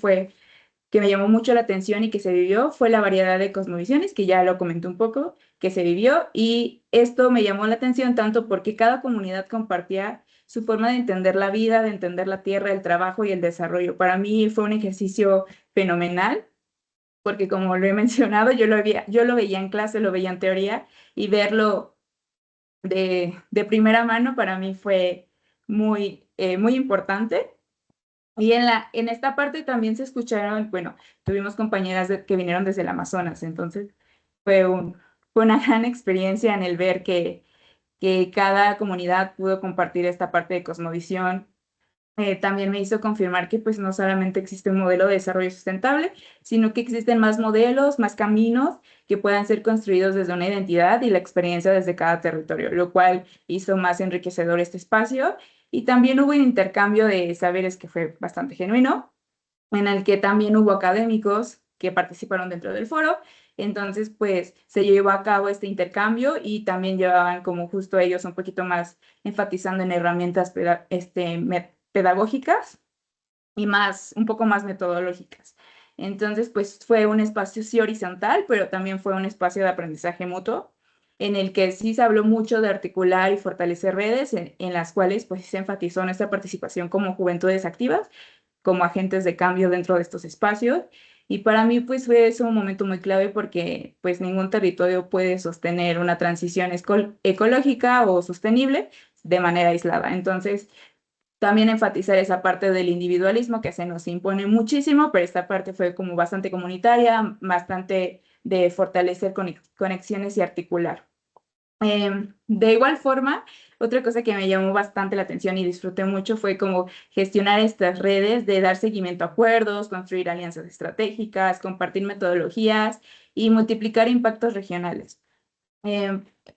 me llamó mucho la atención y que se vivió fue la variedad de cosmovisiones, que ya lo comenté un poco, que se vivió, y esto me llamó la atención tanto porque cada comunidad compartía su forma de entender la vida, de entender la tierra, el trabajo y el desarrollo. Para mí fue un ejercicio fenomenal, porque como lo he mencionado, yo lo veía en clase, lo veía en teoría, y verlo de primera mano para mí fue muy importante. Y en esta parte también se escucharon, bueno, tuvimos compañeras que vinieron desde el Amazonas, entonces fue, fue una gran experiencia en el ver que cada comunidad pudo compartir esta parte de cosmovisión. También me hizo confirmar que pues no solamente existe un modelo de desarrollo sustentable, sino que existen más modelos, más caminos que puedan ser construidos desde una identidad y la experiencia desde cada territorio, lo cual hizo más enriquecedor este espacio. Y también hubo un intercambio de saberes que fue bastante genuino, en el que también hubo académicos que participaron dentro del foro. Entonces, pues se llevó a cabo este intercambio y también llevaban como justo ellos un poquito más enfatizando en herramientas pedagógicas y un poco más metodológicas. Entonces, pues fue un espacio sí horizontal, pero también fue un espacio de aprendizaje mutuo, en el que sí se habló mucho de articular y fortalecer redes, en las cuales pues se enfatizó nuestra participación como juventudes activas, como agentes de cambio dentro de estos espacios. Y para mí pues fue eso un momento muy clave porque pues ningún territorio puede sostener una transición ecológica o sostenible de manera aislada. Entonces, también enfatizar esa parte del individualismo que se nos impone muchísimo, pero esta parte fue como bastante comunitaria, bastante de fortalecer conexiones y articular. De igual forma, otra cosa que me llamó bastante la atención y disfruté mucho fue como gestionar estas redes, de dar seguimiento a acuerdos, construir alianzas estratégicas, compartir metodologías y multiplicar impactos regionales.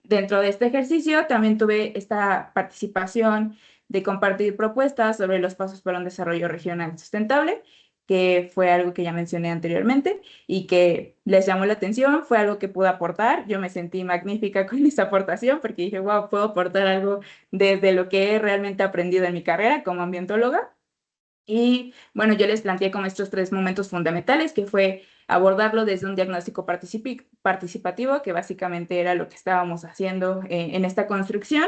Dentro de este ejercicio también tuve esta participación de compartir propuestas sobre los pasos para un desarrollo regional sustentable, que fue algo que ya mencioné anteriormente y que les llamó la atención, fue algo que pude aportar. Yo me sentí magnífica con esa aportación porque dije, wow, puedo aportar algo desde lo que he realmente aprendido en mi carrera como ambientóloga. Y bueno, yo les planteé como estos 3 momentos fundamentales, que fue abordarlo desde un diagnóstico participativo, que básicamente era lo que estábamos haciendo en esta construcción,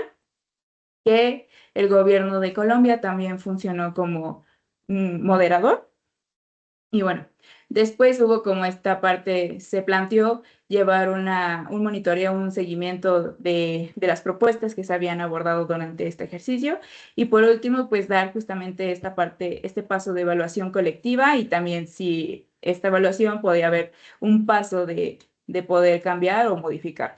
que el gobierno de Colombia también funcionó como moderador. Y bueno, después hubo como esta parte, se planteó llevar un monitoreo, un seguimiento de las propuestas que se habían abordado durante este ejercicio. Y por último, pues dar justamente esta parte, este paso de evaluación colectiva y también si esta evaluación podía haber un paso de poder cambiar o modificar.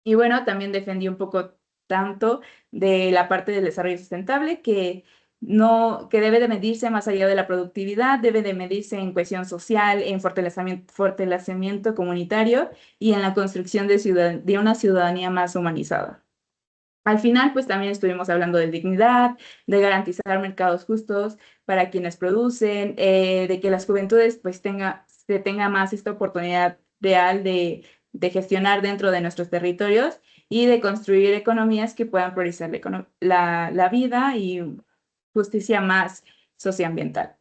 Y bueno, también defendí un poco tanto de la parte del desarrollo sustentable que debe de medirse más allá de la productividad, debe de medirse en cohesión social, en fortalecimiento comunitario y en la construcción de una ciudadanía más humanizada. Al final, pues también estuvimos hablando de dignidad, de garantizar mercados justos para quienes producen, de que las juventudes pues se tenga más esta oportunidad real de gestionar dentro de nuestros territorios y de construir economías que puedan priorizar la vida y justicia más socioambiental.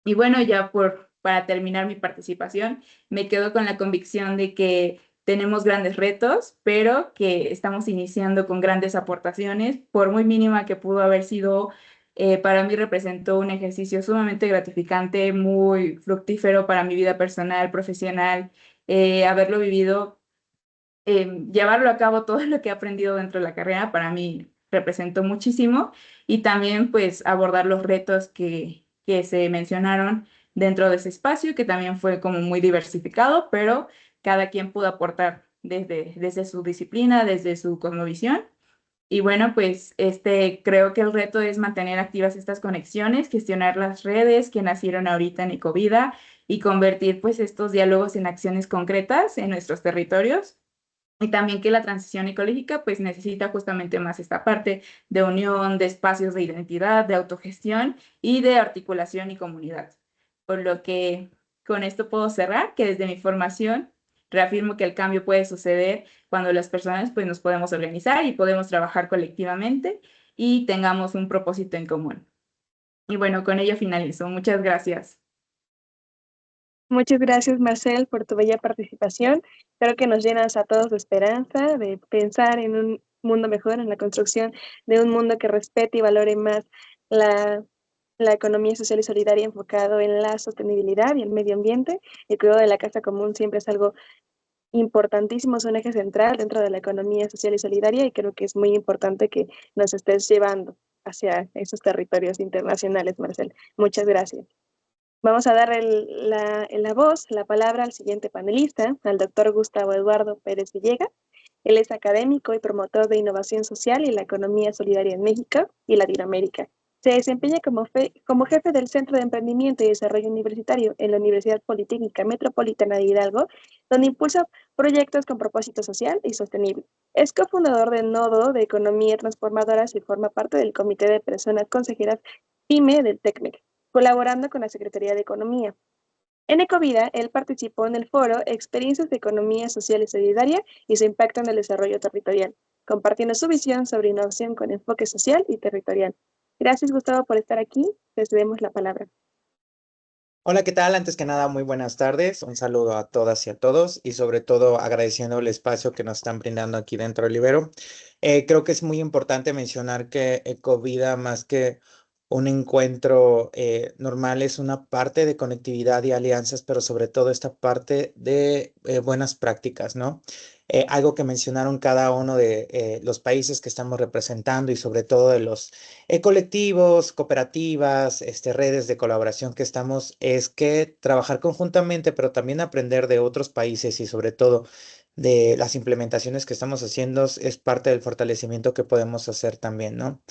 Y bueno, ya para terminar mi participación, me quedo con la convicción de que tenemos grandes retos, pero que estamos iniciando con grandes aportaciones, por muy mínima que pudo haber sido. Para mí representó un ejercicio sumamente gratificante, muy fructífero para mi vida personal, profesional, haberlo vivido, llevarlo a cabo, todo lo que he aprendido dentro de la carrera, para mí representó muchísimo, y también pues abordar los retos que se mencionaron dentro de ese espacio, que también fue como muy diversificado, pero cada quien pudo aportar desde su disciplina, desde su cosmovisión. Y bueno, pues creo que el reto es mantener activas estas conexiones, gestionar las redes que nacieron ahorita en Ecovida y convertir pues estos diálogos en acciones concretas en nuestros territorios. Y también que la transición ecológica pues necesita justamente más esta parte de unión, de espacios de identidad, de autogestión y de articulación y comunidad. Por lo que con esto puedo cerrar que desde mi formación reafirmo que el cambio puede suceder cuando las personas pues, nos podemos organizar y podemos trabajar colectivamente y tengamos un propósito en común. Y bueno, con ello finalizo. Muchas gracias. Muchas gracias, Marcel, por tu bella participación. Creo que nos llenas a todos de esperanza, de pensar en un mundo mejor, en la construcción de un mundo que respete y valore más la economía social y solidaria enfocado en la sostenibilidad y el medio ambiente. El cuidado de la casa común siempre es algo importantísimo, es un eje central dentro de la economía social y solidaria y creo que es muy importante que nos estés llevando hacia esos territorios internacionales, Marcel. Muchas gracias. Vamos a dar la voz, la palabra al siguiente panelista, al doctor Gustavo Eduardo Pérez Villegas. Él es académico y promotor de innovación social y la economía solidaria en México y Latinoamérica. Se desempeña como jefe del Centro de Emprendimiento y Desarrollo Universitario en la Universidad Politécnica Metropolitana de Hidalgo, donde impulsa proyectos con propósito social y sostenible. Es cofundador del Nodo de Economía Transformadoras y forma parte del Comité de Personas Consejeras PYME del TECMEC, colaborando con la Secretaría de Economía. En Ecovida, él participó en el foro Experiencias de Economía Social y Solidaria y su impacto en el desarrollo territorial, compartiendo su visión sobre innovación con enfoque social y territorial. Gracias, Gustavo, por estar aquí. Les cedemos la palabra. Hola, ¿qué tal? Antes que nada, muy buenas tardes. Un saludo a todas y a todos y sobre todo agradeciendo el espacio que nos están brindando aquí dentro del Ibero. Creo que es muy importante mencionar que Ecovida, más que un encuentro normal, es una parte de conectividad y alianzas, pero sobre todo esta parte de buenas prácticas, ¿no? Algo que mencionaron cada uno de los países que estamos representando y sobre todo de los colectivos, cooperativas, redes de colaboración que estamos, es que trabajar conjuntamente, pero también aprender de otros países y sobre todo de las implementaciones que estamos haciendo es parte del fortalecimiento que podemos hacer también, ¿no?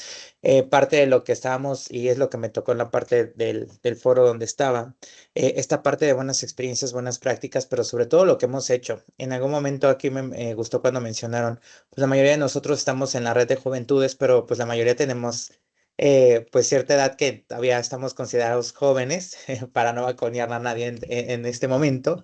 Parte de lo que estábamos, y es lo que me tocó en la parte del foro donde estaba, esta parte de buenas experiencias, buenas prácticas, pero sobre todo lo que hemos hecho. En algún momento aquí me gustó cuando mencionaron, pues la mayoría de nosotros estamos en la red de juventudes, pero pues la mayoría tenemos pues cierta edad que todavía estamos considerados jóvenes, para no balconear a nadie en este momento.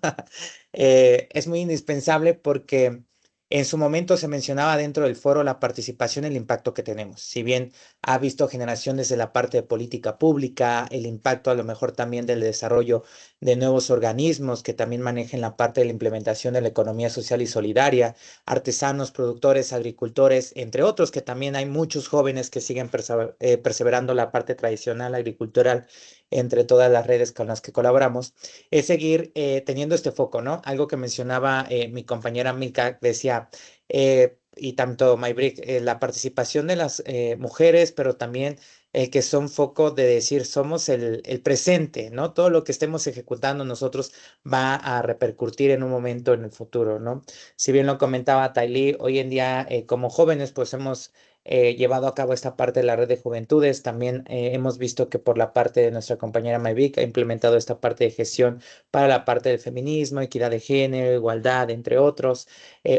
Es muy indispensable porque en su momento se mencionaba dentro del foro la participación y el impacto que tenemos. Si bien ha visto generaciones de la parte de política pública, el impacto a lo mejor también del desarrollo de nuevos organismos que también manejen la parte de la implementación de la economía social y solidaria, artesanos, productores, agricultores, entre otros, que también hay muchos jóvenes que siguen perseverando la parte tradicional agricultural entre todas las redes con las que colaboramos, es seguir teniendo este foco, ¿no? Algo que mencionaba mi compañera Mika, decía, y tanto Maybrick, la participación de las mujeres, pero también que son foco de decir, somos el presente, ¿no? Todo lo que estemos ejecutando nosotros va a repercutir en un momento en el futuro, ¿no? Si bien lo comentaba Tailí, hoy en día como jóvenes pues hemos llevado a cabo esta parte de la red de juventudes. También hemos visto que por la parte de nuestra compañera Mayvic ha implementado esta parte de gestión para la parte del feminismo, equidad de género, igualdad, entre otros.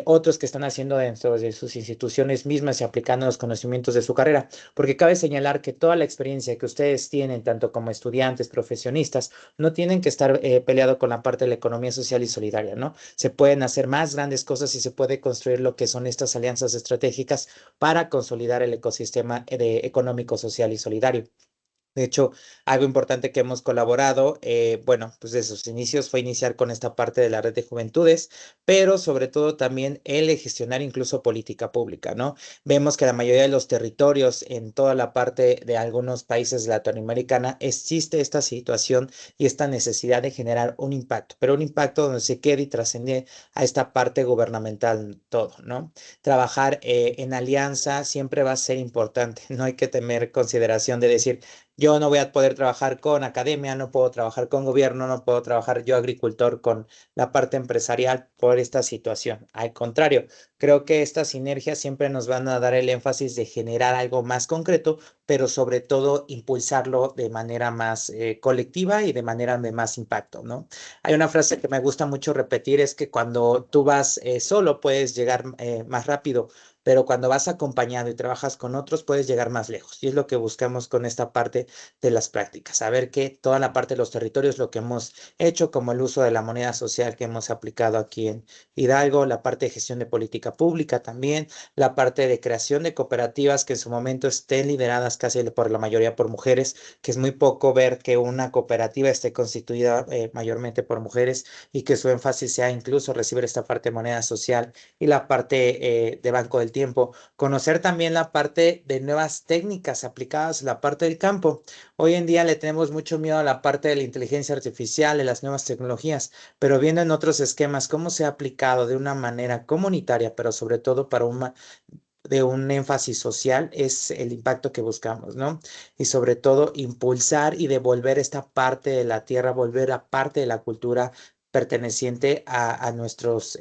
Otros que están haciendo dentro de sus instituciones mismas y aplicando los conocimientos de su carrera. Porque cabe señalar que toda la experiencia que ustedes tienen, tanto como estudiantes, profesionistas, no tienen que estar peleado con la parte de la economía social y solidaria, ¿no? Se pueden hacer más grandes cosas y se puede construir lo que son estas alianzas estratégicas para consolidar el ecosistema económico, social y solidario. De hecho, algo importante que hemos colaborado, bueno, pues desde sus inicios fue iniciar con esta parte de la red de juventudes, pero sobre todo también el gestionar incluso política pública, ¿no? Vemos que la mayoría de los territorios en toda la parte de algunos países de Latinoamericana existe esta situación y esta necesidad de generar un impacto, pero un impacto donde se quede y trasciende a esta parte gubernamental todo, ¿no? Trabajar en alianza siempre va a ser importante, no hay que temer consideración de decir, yo no voy a poder trabajar con academia, no puedo trabajar con gobierno, no puedo trabajar yo agricultor con la parte empresarial por esta situación. Al contrario, creo que estas sinergias siempre nos van a dar el énfasis de generar algo más concreto, pero sobre todo impulsarlo de manera más colectiva y de manera de más impacto, ¿no? Hay una frase que me gusta mucho repetir, es que cuando tú vas solo puedes llegar más rápido, pero cuando vas acompañado y trabajas con otros, puedes llegar más lejos. Y es lo que buscamos con esta parte de las prácticas, saber que toda la parte de los territorios, lo que hemos hecho, como el uso de la moneda social que hemos aplicado aquí en Hidalgo, la parte de gestión de política pública también, la parte de creación de cooperativas que en su momento estén lideradas casi por la mayoría por mujeres, que es muy poco ver que una cooperativa esté constituida mayormente por mujeres y que su énfasis sea incluso recibir esta parte de moneda social y la parte de banco del tiempo. Conocer también la parte de nuevas técnicas aplicadas a la parte del campo. Hoy en día le tenemos mucho miedo a la parte de la inteligencia artificial, de las nuevas tecnologías, pero viendo en otros esquemas cómo se ha aplicado de una manera comunitaria, pero sobre todo para de un énfasis social, es el impacto que buscamos, ¿no? Y sobre todo impulsar y devolver esta parte de la tierra, volver a parte de la cultura perteneciente a nuestros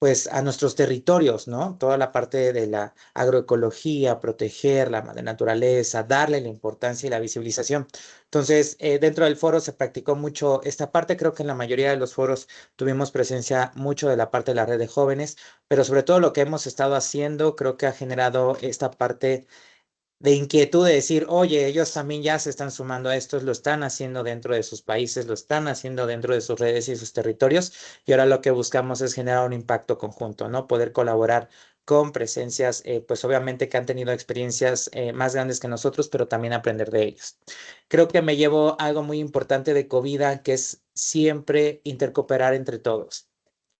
pues a nuestros territorios, ¿no? Toda la parte de la agroecología, proteger la madre naturaleza, darle la importancia y la visibilización. Entonces, dentro del foro se practicó mucho esta parte. Creo que en la mayoría de los foros tuvimos presencia mucho de la parte de la red de jóvenes, pero sobre todo lo que hemos estado haciendo, creo que ha generado esta parte de inquietud de decir, oye, ellos también ya se están sumando a esto, lo están haciendo dentro de sus países, lo están haciendo dentro de sus redes y sus territorios, y ahora lo que buscamos es generar un impacto conjunto, ¿no? Poder colaborar con presencias, pues obviamente que han tenido experiencias más grandes que nosotros, pero también aprender de ellos. Creo que me llevo algo muy importante de Covida, que es siempre intercooperar entre todos.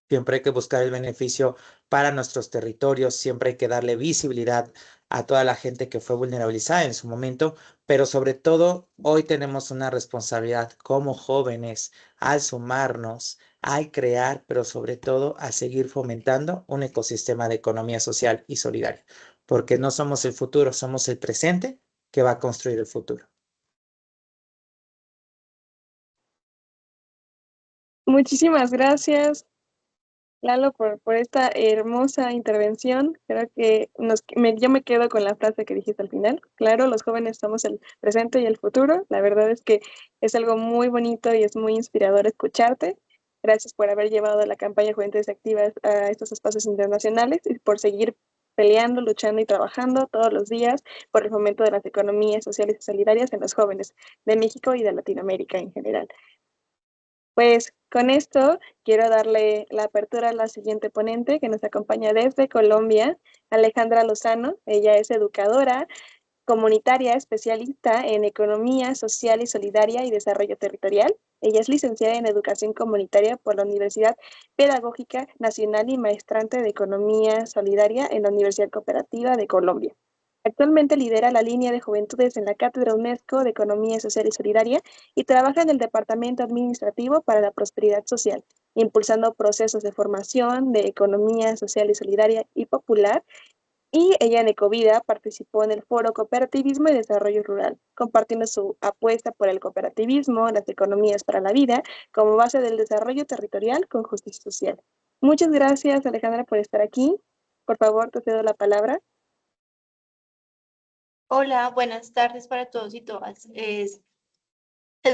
Siempre hay que buscar el beneficio para nuestros territorios, siempre hay que darle visibilidad a toda la gente que fue vulnerabilizada en su momento, pero sobre todo hoy tenemos una responsabilidad como jóvenes al sumarnos, al crear, pero sobre todo a seguir fomentando un ecosistema de economía social y solidaria, porque no somos el futuro, somos el presente que va a construir el futuro. Muchísimas gracias, Lalo, por esta hermosa intervención. Creo que yo me quedo con la frase que dijiste al final. Claro, los jóvenes somos el presente y el futuro. La verdad es que es algo muy bonito y es muy inspirador escucharte. Gracias por haber llevado la campaña Juventudes Activas a estos espacios internacionales y por seguir peleando, luchando y trabajando todos los días por el fomento de las economías sociales y solidarias en los jóvenes de México y de Latinoamérica en general. Pues con esto quiero darle la apertura a la siguiente ponente que nos acompaña desde Colombia, Alejandra Lozano. Ella es educadora comunitaria, especialista en economía social y solidaria y desarrollo territorial. Ella es licenciada en educación comunitaria por la Universidad Pedagógica Nacional y maestrante de economía solidaria en la Universidad Cooperativa de Colombia. Actualmente lidera la línea de juventudes en la Cátedra UNESCO de Economía Social y Solidaria y trabaja en el Departamento Administrativo para la Prosperidad Social, impulsando procesos de formación de economía social y solidaria y popular. Y ella en Ecovida participó en el Foro Cooperativismo y Desarrollo Rural, compartiendo su apuesta por el cooperativismo, las economías para la vida, como base del desarrollo territorial con justicia social. Muchas gracias, Alejandra, por estar aquí. Por favor, te cedo la palabra. Hola, buenas tardes para todos y todas. Es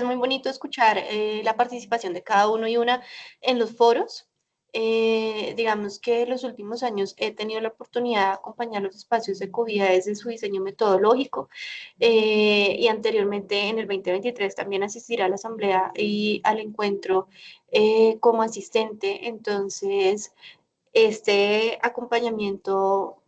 muy bonito escuchar la participación de cada uno y una en los foros. Digamos que en los últimos años he tenido la oportunidad de acompañar los espacios de Covida desde su diseño metodológico y anteriormente en el 2023 también asistir a la asamblea y al encuentro como asistente. Entonces, este acompañamiento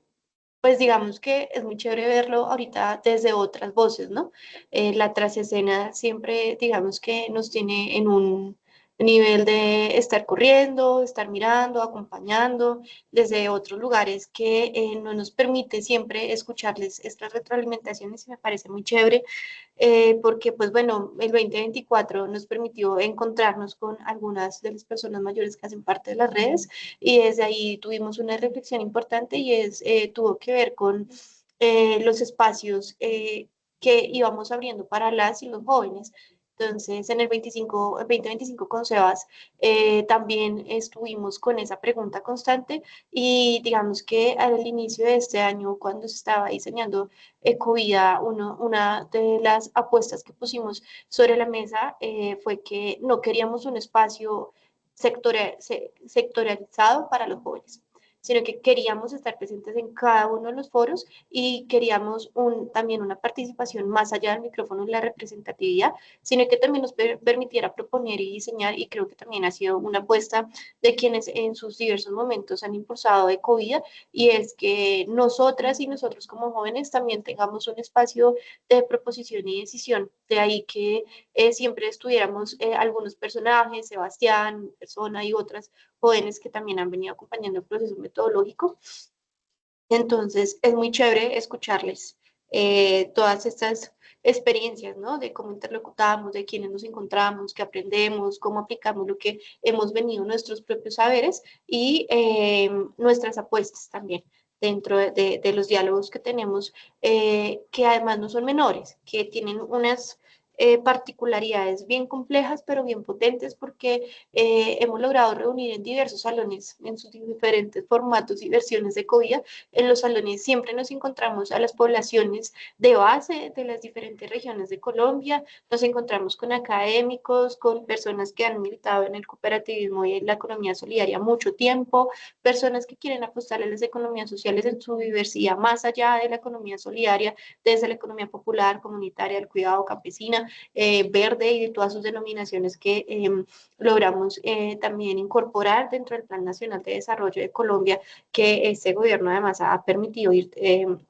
pues digamos que es muy chévere verlo ahorita desde otras voces, ¿no? La trasescena siempre, digamos que nos tiene en un nivel de estar corriendo, estar mirando, acompañando desde otros lugares que no nos permite siempre escucharles estas retroalimentaciones y me parece muy chévere porque pues bueno, el 2024 nos permitió encontrarnos con algunas de las personas mayores que hacen parte de las redes y desde ahí tuvimos una reflexión importante y tuvo que ver con los espacios que íbamos abriendo para las y los jóvenes. Entonces, en el 2025 con Sebas también estuvimos con esa pregunta constante y digamos que al inicio de este año, cuando se estaba diseñando Ecovida, una de las apuestas que pusimos sobre la mesa fue que no queríamos un espacio sectorializado para los jóvenes, sino que queríamos estar presentes en cada uno de los foros y queríamos también una participación más allá del micrófono y la representatividad, sino que también nos permitiera proponer y diseñar, y creo que también ha sido una apuesta de quienes en sus diversos momentos han impulsado Ecovía, y es que nosotras y nosotros como jóvenes también tengamos un espacio de proposición y decisión. De ahí que siempre estuviéramos algunos personajes, Sebastián, Persona y otras jóvenes que también han venido acompañando el proceso metodológico. Entonces, es muy chévere escucharles todas estas experiencias, ¿no? De cómo interlocutamos, de quiénes nos encontramos, qué aprendemos, cómo aplicamos lo que hemos venido, nuestros propios saberes y nuestras apuestas también dentro de los diálogos que tenemos, que además no son menores, que tienen unas particularidades bien complejas, pero bien potentes, porque hemos logrado reunir en diversos salones, en sus diferentes formatos y versiones de Ecovía. En los salones siempre nos encontramos a las poblaciones de base de las diferentes regiones de Colombia, nos encontramos con académicos, con personas que han militado en el cooperativismo y en la economía solidaria mucho tiempo, personas que quieren apostar a las economías sociales en su diversidad, más allá de la economía solidaria, desde la economía popular, comunitaria, el cuidado, campesina, verde y de todas sus denominaciones que logramos también incorporar dentro del Plan Nacional de Desarrollo de Colombia, que este gobierno además ha permitido ir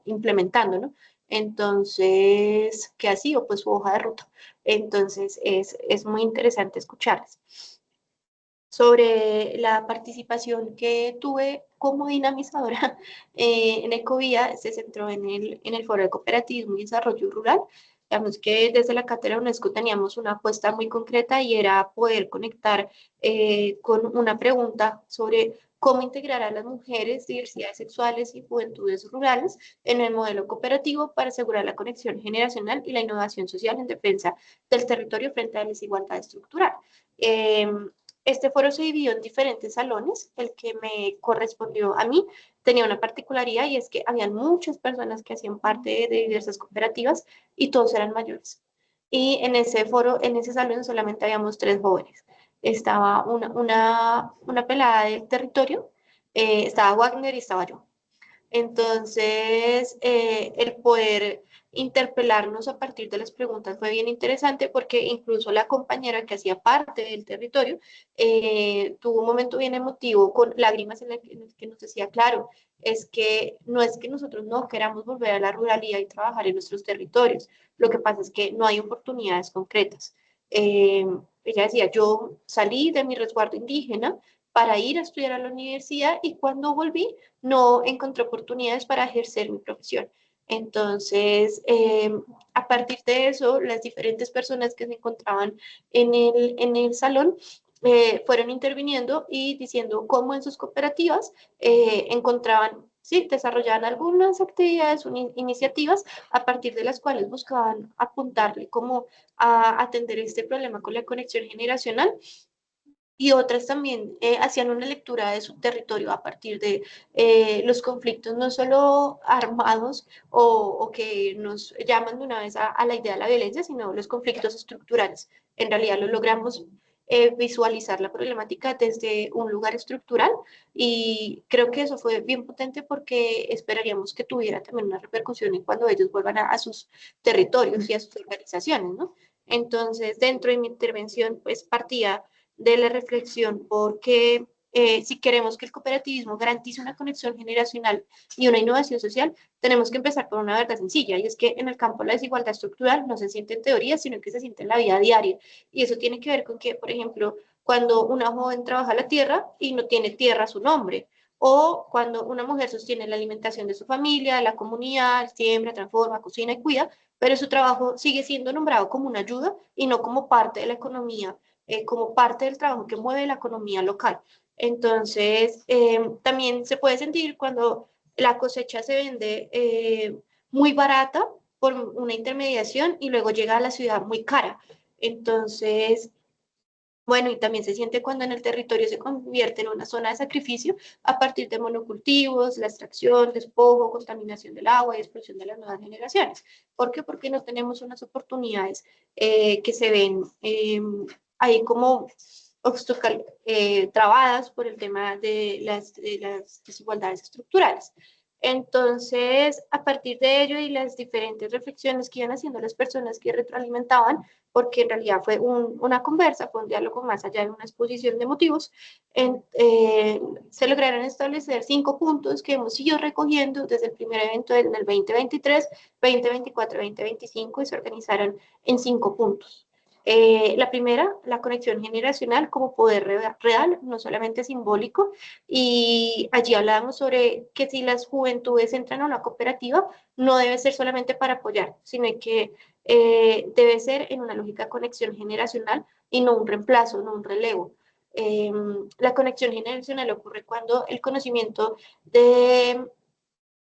implementando, ¿no? Entonces, que ha sido pues su hoja de ruta. Entonces, es muy interesante escucharles. Sobre la participación que tuve como dinamizadora en Ecovía, se centró en el Foro de Cooperativismo y Desarrollo Rural. Digamos que desde la Cátedra UNESCO teníamos una apuesta muy concreta y era poder conectar con una pregunta sobre cómo integrar a las mujeres, diversidades sexuales y juventudes rurales en el modelo cooperativo para asegurar la conexión generacional y la innovación social en defensa del territorio frente a la desigualdad estructural. Este foro se dividió en diferentes salones. El que me correspondió a mí tenía una particularidad, y es que habían muchas personas que hacían parte de diversas cooperativas y todos eran mayores. Y en ese foro, en ese salón solamente habíamos 3 jóvenes. Estaba una pelada del territorio, estaba Wagner y estaba yo. Entonces, el poder interpelarnos a partir de las preguntas fue bien interesante, porque incluso la compañera que hacía parte del territorio tuvo un momento bien emotivo con lágrimas en el que nos decía, claro, es que no es que nosotros no queramos volver a la ruralidad y trabajar en nuestros territorios, lo que pasa es que no hay oportunidades concretas. Ella decía, yo salí de mi resguardo indígena para ir a estudiar a la universidad y cuando volví no encontré oportunidades para ejercer mi profesión. Entonces, a partir de eso, las diferentes personas que se encontraban en el salón fueron interviniendo y diciendo cómo en sus cooperativas encontraban, sí, desarrollaban algunas actividades, iniciativas a partir de las cuales buscaban apuntarle cómo a atender este problema con la conexión generacional, y otras también hacían una lectura de su territorio a partir de los conflictos no solo armados o que nos llaman de una vez a la idea de la violencia, sino los conflictos estructurales. En realidad lo logramos visualizar la problemática desde un lugar estructural, y creo que eso fue bien potente, porque esperaríamos que tuviera también una repercusión en cuando ellos vuelvan a sus territorios y a sus organizaciones, ¿no? Entonces, dentro de mi intervención, pues partía de la reflexión, porque si queremos que el cooperativismo garantice una conexión generacional y una innovación social, tenemos que empezar por una verdad sencilla, y es que en el campo la desigualdad estructural no se siente en teoría, sino que se siente en la vida diaria. Y eso tiene que ver con que, por ejemplo, cuando una joven trabaja la tierra y no tiene tierra a su nombre, o cuando una mujer sostiene la alimentación de su familia, de la comunidad, siembra, transforma, cocina y cuida, pero su trabajo sigue siendo nombrado como una ayuda y no como parte de la economía, como parte del trabajo que mueve la economía local. Entonces, también se puede sentir cuando la cosecha se vende muy barata por una intermediación y luego llega a la ciudad muy cara. Entonces, bueno, y también se siente cuando en el territorio se convierte en una zona de sacrificio a partir de monocultivos, la extracción, despojo, contaminación del agua y expulsión de las nuevas generaciones. ¿Por qué? Porque no tenemos unas oportunidades que se ven ahí como trabadas por el tema de las desigualdades estructurales. Entonces, a partir de ello y las diferentes reflexiones que iban haciendo las personas que retroalimentaban, porque en realidad fue una conversa, fue un diálogo más allá de una exposición de motivos, se lograron establecer 5 puntos que hemos ido recogiendo desde el primer evento en el 2023, 2024, 2025 y se organizaron en 5 puntos. La primera, la conexión generacional como poder real, no solamente simbólico, y allí hablábamos sobre que si las juventudes entran a una cooperativa, no debe ser solamente para apoyar, sino que debe ser en una lógica de conexión generacional y no un reemplazo, no un relevo. La conexión generacional ocurre cuando el conocimiento de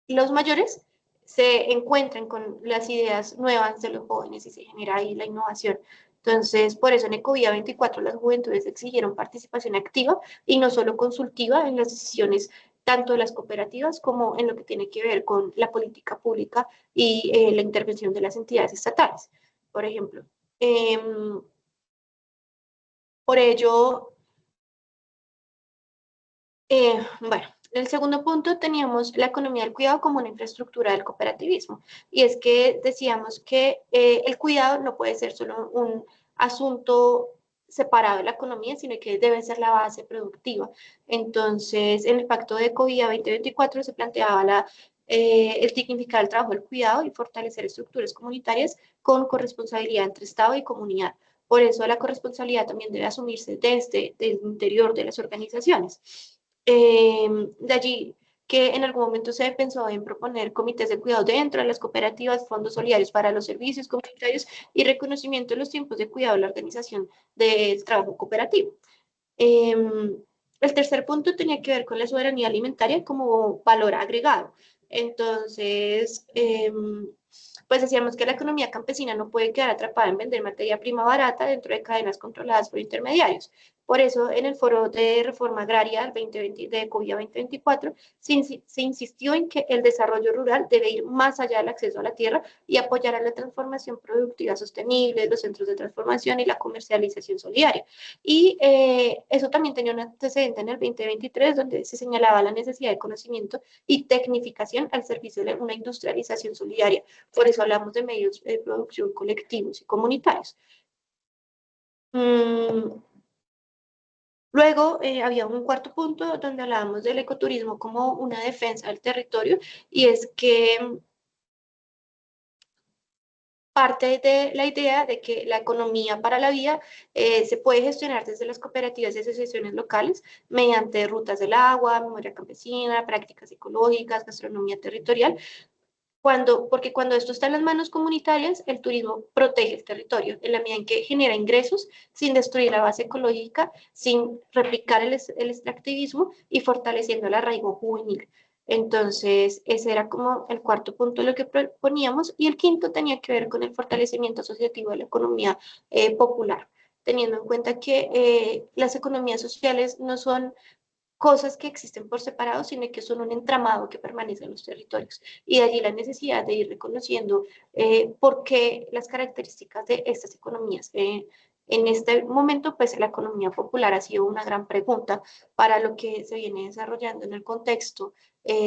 los mayores se encuentran con las ideas nuevas de los jóvenes y se genera ahí la innovación. Entonces, por eso en Ecovía 24 las juventudes exigieron participación activa y no solo consultiva en las decisiones tanto de las cooperativas como en lo que tiene que ver con la política pública y la intervención de las entidades estatales, por ejemplo. Por ello, bueno, en el segundo punto teníamos la economía del cuidado como una infraestructura del cooperativismo. Y es que decíamos que el cuidado no puede ser solo un asunto separado de la economía, sino que debe ser la base productiva. Entonces, en el Pacto de Ecovía 2024 se planteaba el dignificar el trabajo del cuidado y fortalecer estructuras comunitarias con corresponsabilidad entre Estado y comunidad. Por eso la corresponsabilidad también debe asumirse desde el interior de las organizaciones. De allí que en algún momento se pensó en proponer comités de cuidado dentro de las cooperativas, fondos solidarios para los servicios comunitarios y reconocimiento de los tiempos de cuidado de la organización del trabajo cooperativo. El tercer punto tenía que ver con la soberanía alimentaria como valor agregado. Entonces, pues decíamos que la economía campesina no puede quedar atrapada en vender materia prima barata dentro de cadenas controladas por intermediarios. Por eso, en el foro de reforma agraria del 2020, de Ecovía 2024, se insistió en que el desarrollo rural debe ir más allá del acceso a la tierra y apoyar a la transformación productiva sostenible, los centros de transformación y la comercialización solidaria. Y eso también tenía un antecedente en el 2023, donde se señalaba la necesidad de conocimiento y tecnificación al servicio de una industrialización solidaria. Por eso hablamos de medios de producción colectivos y comunitarios. Luego había un cuarto punto donde hablábamos del ecoturismo como una defensa del territorio y es que parte de la idea de que la economía para la vida se puede gestionar desde las cooperativas y asociaciones locales mediante rutas del agua, memoria campesina, prácticas ecológicas, gastronomía territorial, porque cuando esto está en las manos comunitarias, el turismo protege el territorio en la medida en que genera ingresos sin destruir la base ecológica, sin replicar el extractivismo y fortaleciendo el arraigo juvenil. Entonces, ese era como el cuarto punto de lo que proponíamos y el quinto tenía que ver con el fortalecimiento asociativo de la economía popular, teniendo en cuenta que las economías sociales no son cosas que existen por separado, sino que son un entramado que permanece en los territorios. Y de allí la necesidad de ir reconociendo por qué las características de estas economías. En este momento, pues la economía popular ha sido una gran pregunta para lo que se viene desarrollando en el contexto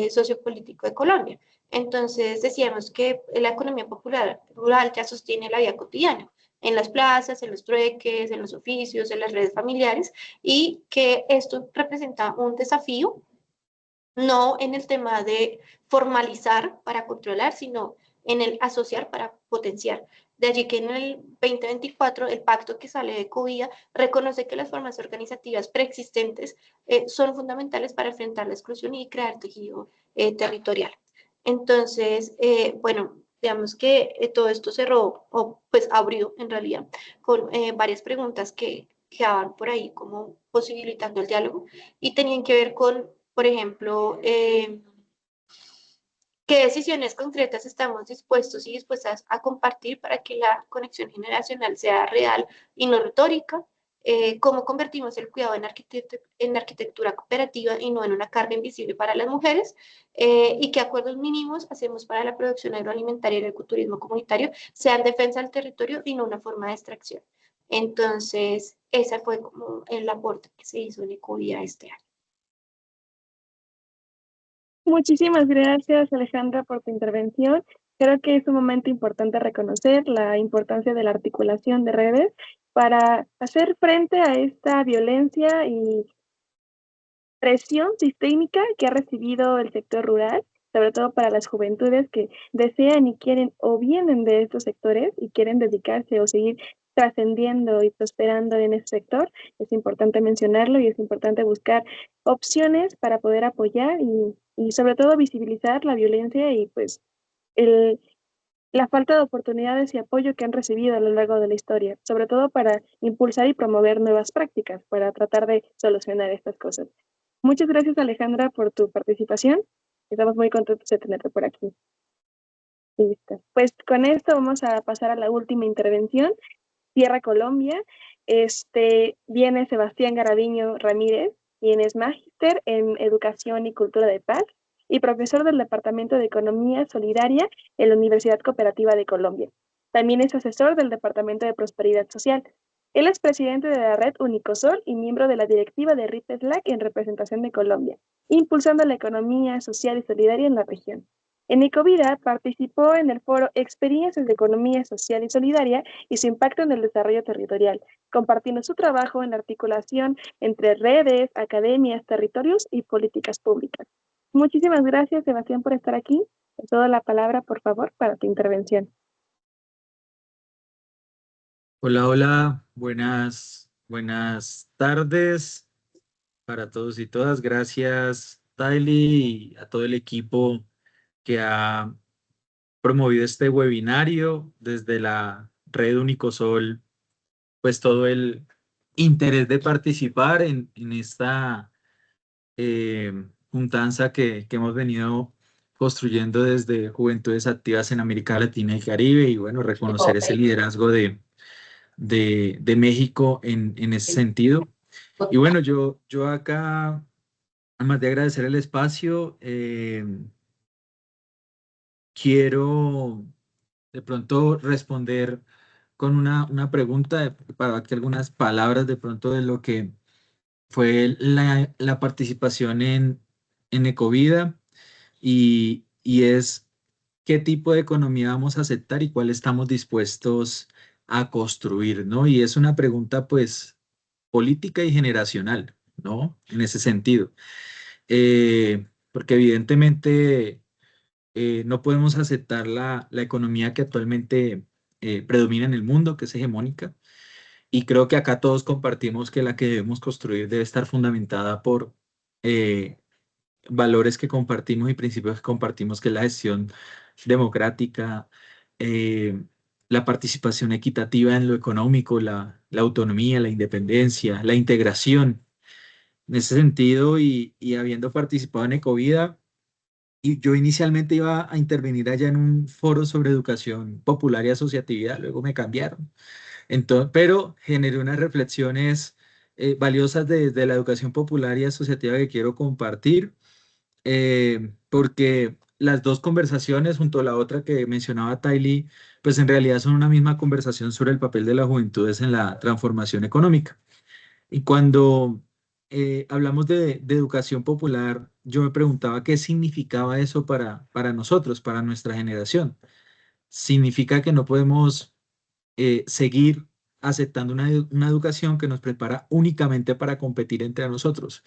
sociopolítico de Colombia. Entonces decíamos que la economía popular rural ya sostiene la vida cotidiana, en las plazas, en los trueques, en los oficios, en las redes familiares, y que esto representa un desafío, no en el tema de formalizar para controlar, sino en el asociar para potenciar. De allí que en el 2024 el pacto que sale de Ecovía reconoce que las formas organizativas preexistentes son fundamentales para enfrentar la exclusión y crear tejido territorial. Entonces, bueno, digamos que todo esto cerró, o pues abrió en realidad, con varias preguntas que quedaban por ahí como posibilitando el diálogo y tenían que ver con, por ejemplo, qué decisiones concretas estamos dispuestos y dispuestas a compartir para que la conexión generacional sea real y no retórica. Cómo convertimos el cuidado en arquitectura cooperativa y no en una carga invisible para las mujeres, y qué acuerdos mínimos hacemos para la producción agroalimentaria y el ecoturismo comunitario sean defensa del territorio y no una forma de extracción. Entonces, ese fue como el aporte que se hizo en Ecovida este año. Muchísimas gracias, Alejandra, por tu intervención. Creo que es un momento importante reconocer la importancia de la articulación de redes para hacer frente a esta violencia y presión sistémica que ha recibido el sector rural, sobre todo para las juventudes que desean y quieren o vienen de estos sectores y quieren dedicarse o seguir trascendiendo y prosperando en ese sector. Es importante mencionarlo y es importante buscar opciones para poder apoyar y sobre todo visibilizar la violencia y pues el, la falta de oportunidades y apoyo que han recibido a lo largo de la historia, sobre todo para impulsar y promover nuevas prácticas, para tratar de solucionar estas cosas. Muchas gracias, Alejandra, por tu participación. Estamos muy contentos de tenerte por aquí. Listo. Pues con esto vamos a pasar a la última intervención. Tierra Colombia. Viene Sebastián Garadiño Ramírez, quien es magíster en Educación y Cultura de Paz y profesor del Departamento de Economía Solidaria en la Universidad Cooperativa de Colombia. También es asesor del Departamento de Prosperidad Social. Él es presidente de la red Unicosol y miembro de la directiva de RIPESLAC en representación de Colombia, impulsando la economía social y solidaria en la región. En Ecovida participó en el foro Experiencias de Economía Social y Solidaria y su impacto en el desarrollo territorial, compartiendo su trabajo en la articulación entre redes, academias, territorios y políticas públicas. Muchísimas gracias, Sebastián, por estar aquí. Te doy la palabra, por favor, para tu intervención. Hola, hola, buenas tardes para todos y todas. Gracias, Tylee, y a todo el equipo que ha promovido este webinario desde la red Unicosol, pues todo el interés de participar en esta juntanza que hemos venido construyendo desde Juventudes Activas en América Latina y Caribe, y bueno, reconocer ese liderazgo de México en ese sentido. Y bueno, yo acá, además de agradecer el espacio, quiero de pronto responder con una pregunta, para que algunas palabras de pronto de lo que fue la participación en Ecovida, y es qué tipo de economía vamos a aceptar y cuál estamos dispuestos a construir, ¿no? Y es una pregunta, pues, política y generacional, ¿no? En ese sentido. Porque evidentemente no podemos aceptar la economía que actualmente predomina en el mundo, que es hegemónica, y creo que acá todos compartimos que la que debemos construir debe estar fundamentada por valores que compartimos y principios que compartimos, que es la gestión democrática, eh, la participación equitativa en lo económico, la autonomía, la independencia, la integración. En ese sentido, y habiendo participado en Ecovida, y yo inicialmente iba a intervenir allá en un foro sobre educación popular y asociatividad, luego me cambiaron. Entonces, pero generé unas reflexiones valiosas de la educación popular y asociativa que quiero compartir, porque las dos conversaciones, junto a la otra que mencionaba Tylee, pues en realidad son una misma conversación sobre el papel de las juventudes en la transformación económica. Y cuando hablamos de educación popular, yo me preguntaba qué significaba eso para nosotros, para nuestra generación. Significa que no podemos seguir aceptando una educación que nos prepara únicamente para competir entre nosotros.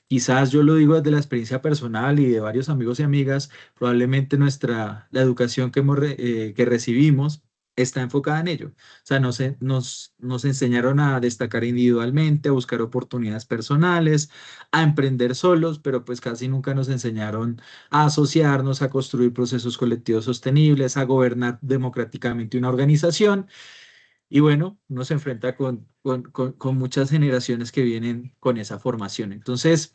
Quizás yo lo digo desde la experiencia personal y de varios amigos y amigas, probablemente la educación que recibimos está enfocada en ello. O sea, nos enseñaron a destacar individualmente, a buscar oportunidades personales, a emprender solos, pero pues casi nunca nos enseñaron a asociarnos, a construir procesos colectivos sostenibles, a gobernar democráticamente una organización. Y bueno, uno se enfrenta con muchas generaciones que vienen con esa formación. Entonces,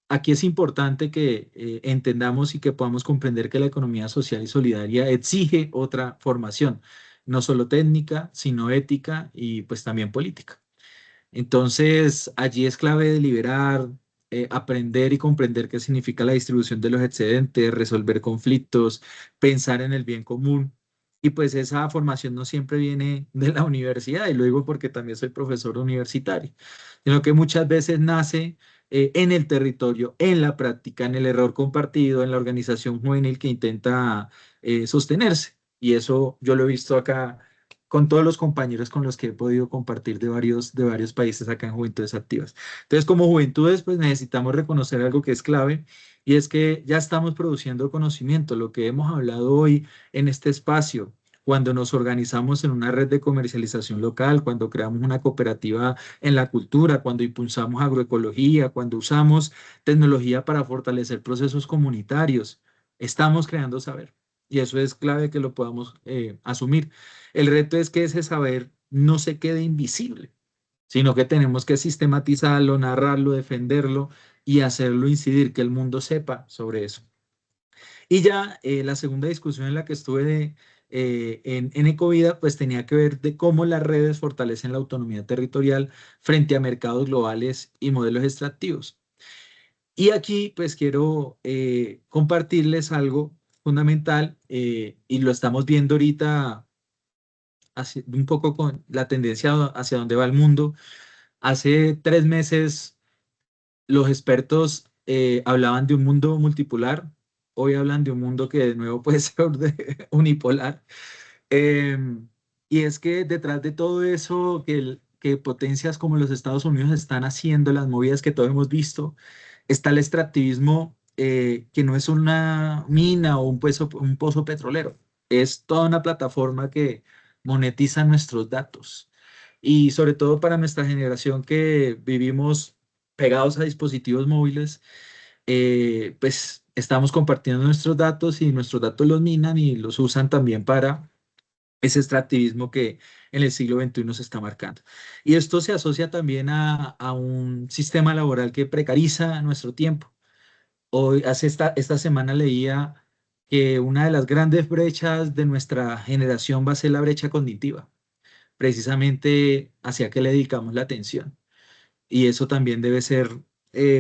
aquí es importante que entendamos y que podamos comprender que la economía social y solidaria exige otra formación, no solo técnica, sino ética y pues también política. Entonces, allí es clave deliberar, aprender y comprender qué significa la distribución de los excedentes, resolver conflictos, pensar en el bien común. Y pues esa formación no siempre viene de la universidad, y lo digo porque también soy profesor universitario, sino que muchas veces nace en el territorio, en la práctica, en el error compartido, en la organización juvenil que intenta sostenerse. Y eso yo lo he visto acá con todos los compañeros con los que he podido compartir de varios países acá en Juventudes Activas. Entonces, como Juventudes, pues necesitamos reconocer algo que es clave, y es que ya estamos produciendo conocimiento. Lo que hemos hablado hoy en este espacio, cuando nos organizamos en una red de comercialización local, cuando creamos una cooperativa en la cultura, cuando impulsamos agroecología, cuando usamos tecnología para fortalecer procesos comunitarios, estamos creando saber. Y eso es clave que lo podamos asumir. El reto es que ese saber no se quede invisible, sino que tenemos que sistematizarlo, narrarlo, defenderlo y hacerlo incidir, que el mundo sepa sobre eso. Y ya la segunda discusión en la que estuve en Ecovida, pues tenía que ver de cómo las redes fortalecen la autonomía territorial frente a mercados globales y modelos extractivos. Y aquí pues quiero compartirles algo fundamental, y lo estamos viendo ahorita un poco con la tendencia hacia dónde va el mundo. Hace 3 meses los expertos hablaban de un mundo multipolar. Hoy hablan de un mundo que de nuevo puede ser unipolar. Y es que detrás de todo eso que potencias como los Estados Unidos están haciendo, las movidas que todos hemos visto, está el extractivismo, que no es una mina o un pozo petrolero. Es toda una plataforma que monetiza nuestros datos. Y sobre todo para nuestra generación que vivimos pegados a dispositivos móviles, pues estamos compartiendo nuestros datos, y nuestros datos los minan y los usan también para ese extractivismo que en el siglo XXI se está marcando. Y esto se asocia también a un sistema laboral que precariza nuestro tiempo. Esta semana leía que una de las grandes brechas de nuestra generación va a ser la brecha cognitiva, precisamente hacia qué le dedicamos la atención. Y eso también debe ser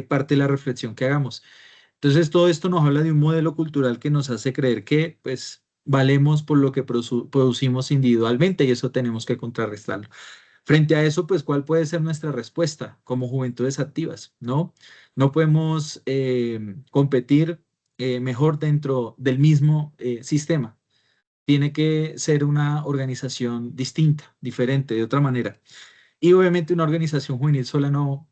parte de la reflexión que hagamos. Entonces, todo esto nos habla de un modelo cultural que nos hace creer que, pues, valemos por lo que producimos individualmente, y eso tenemos que contrarrestarlo. Frente a eso, pues, ¿cuál puede ser nuestra respuesta como Juventudes Activas? ¿No? No podemos competir mejor dentro del mismo sistema. Tiene que ser una organización distinta, diferente, de otra manera. Y obviamente una organización juvenil sola no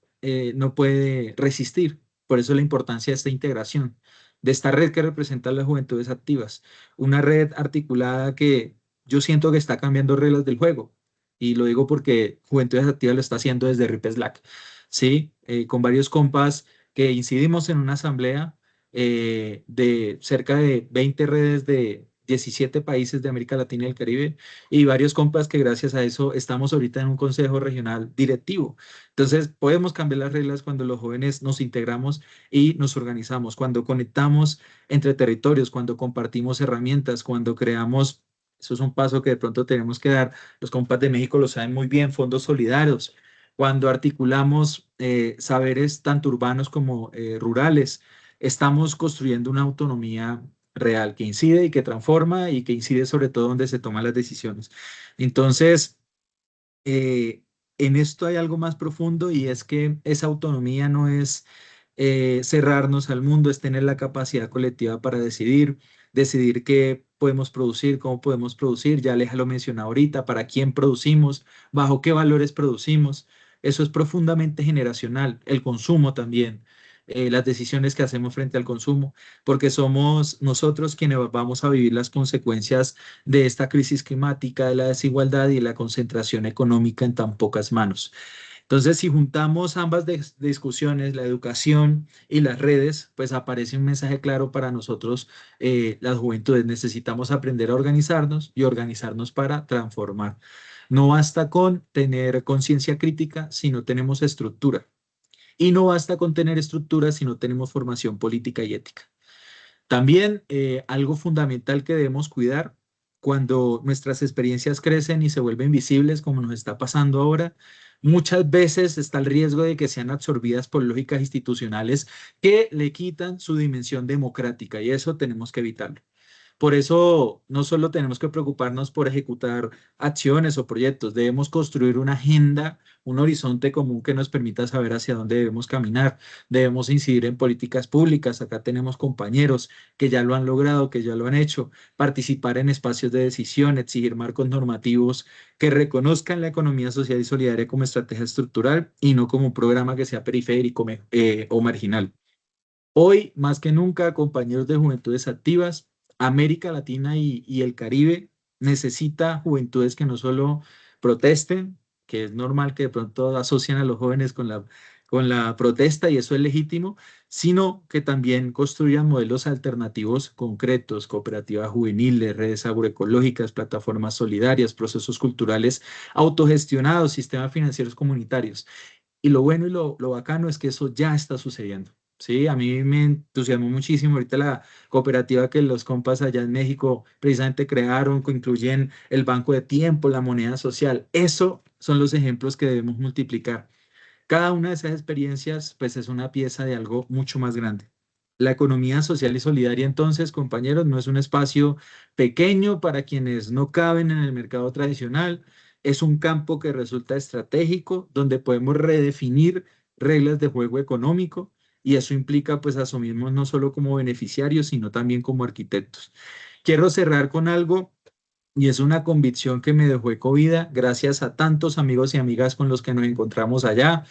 puede resistir. Por eso la importancia de esta integración, de esta red que representa las Juventudes Activas. Una red articulada que yo siento que está cambiando reglas del juego. Y lo digo porque Juventudes Activas lo está haciendo desde RIP Slack. ¿Sí? Con varios compas que incidimos en una asamblea de cerca de 20 redes de 17 países de América Latina y el Caribe, y varios compas que gracias a eso estamos ahorita en un consejo regional directivo. Entonces, podemos cambiar las reglas cuando los jóvenes nos integramos y nos organizamos, cuando conectamos entre territorios, cuando compartimos herramientas, cuando creamos, eso es un paso que de pronto tenemos que dar, los compas de México lo saben muy bien, fondos solidarios, cuando articulamos saberes tanto urbanos como rurales, estamos construyendo una autonomía real que incide y que transforma, y que incide sobre todo donde se toman las decisiones. Entonces, en esto hay algo más profundo, y es que esa autonomía no es cerrarnos al mundo, es tener la capacidad colectiva para decidir qué podemos producir, cómo podemos producir. Ya Aleja lo mencionaba ahorita, para quién producimos, bajo qué valores producimos. Eso es profundamente generacional. El consumo también, las decisiones que hacemos frente al consumo, porque somos nosotros quienes vamos a vivir las consecuencias de esta crisis climática, de la desigualdad y de la concentración económica en tan pocas manos. Entonces, si juntamos ambas discusiones, la educación y las redes, pues aparece un mensaje claro para nosotros, las juventudes. Necesitamos aprender a organizarnos y organizarnos para transformar. No basta con tener conciencia crítica si no tenemos estructura. Y no basta con tener estructura si no tenemos formación política y ética. También algo fundamental que debemos cuidar cuando nuestras experiencias crecen y se vuelven visibles, como nos está pasando ahora, muchas veces está el riesgo de que sean absorbidas por lógicas institucionales que le quitan su dimensión democrática, y eso tenemos que evitarlo. Por eso no solo tenemos que preocuparnos por ejecutar acciones o proyectos, debemos construir una agenda, un horizonte común que nos permita saber hacia dónde debemos caminar. Debemos incidir en políticas públicas. Acá tenemos compañeros que ya lo han logrado, que ya lo han hecho. Participar en espacios de decisión, exigir marcos normativos que reconozcan la economía social y solidaria como estrategia estructural y no como un programa que sea periférico o marginal. Hoy, más que nunca, compañeros de Juventudes Activas, América Latina y el Caribe necesita juventudes que no solo protesten, que es normal que de pronto asocien a los jóvenes con la protesta y eso es legítimo, sino que también construyan modelos alternativos concretos, cooperativas juveniles, redes agroecológicas, plataformas solidarias, procesos culturales autogestionados, sistemas financieros comunitarios. Y lo bueno y lo bacano es que eso ya está sucediendo. Sí, a mí me entusiasmó muchísimo ahorita la cooperativa que los compas allá en México precisamente crearon, que incluyen el banco de tiempo, la moneda social. Eso son los ejemplos que debemos multiplicar. Cada una de esas experiencias, pues, es una pieza de algo mucho más grande. La economía social y solidaria, entonces, compañeros, no es un espacio pequeño para quienes no caben en el mercado tradicional. Es un campo que resulta estratégico, donde podemos redefinir reglas de juego económico y eso implica, pues, asumirnos no solo como beneficiarios, sino también como arquitectos. Quiero cerrar con algo y es una convicción que me dejó Ecovida gracias a tantos amigos y amigas con los que nos encontramos allá.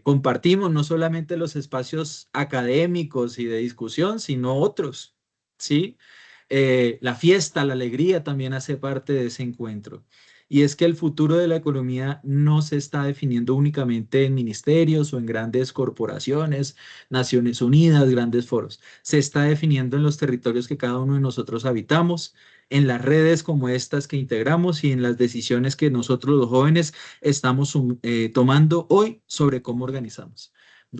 Compartimos no solamente los espacios académicos y de discusión, sino otros, ¿sí? La fiesta, la alegría también hace parte de ese encuentro. Y es que el futuro de la economía no se está definiendo únicamente en ministerios o en grandes corporaciones, Naciones Unidas, grandes foros. Se está definiendo en los territorios que cada uno de nosotros habitamos, en las redes como estas que integramos y en las decisiones que nosotros los jóvenes estamos tomando hoy sobre cómo organizamos,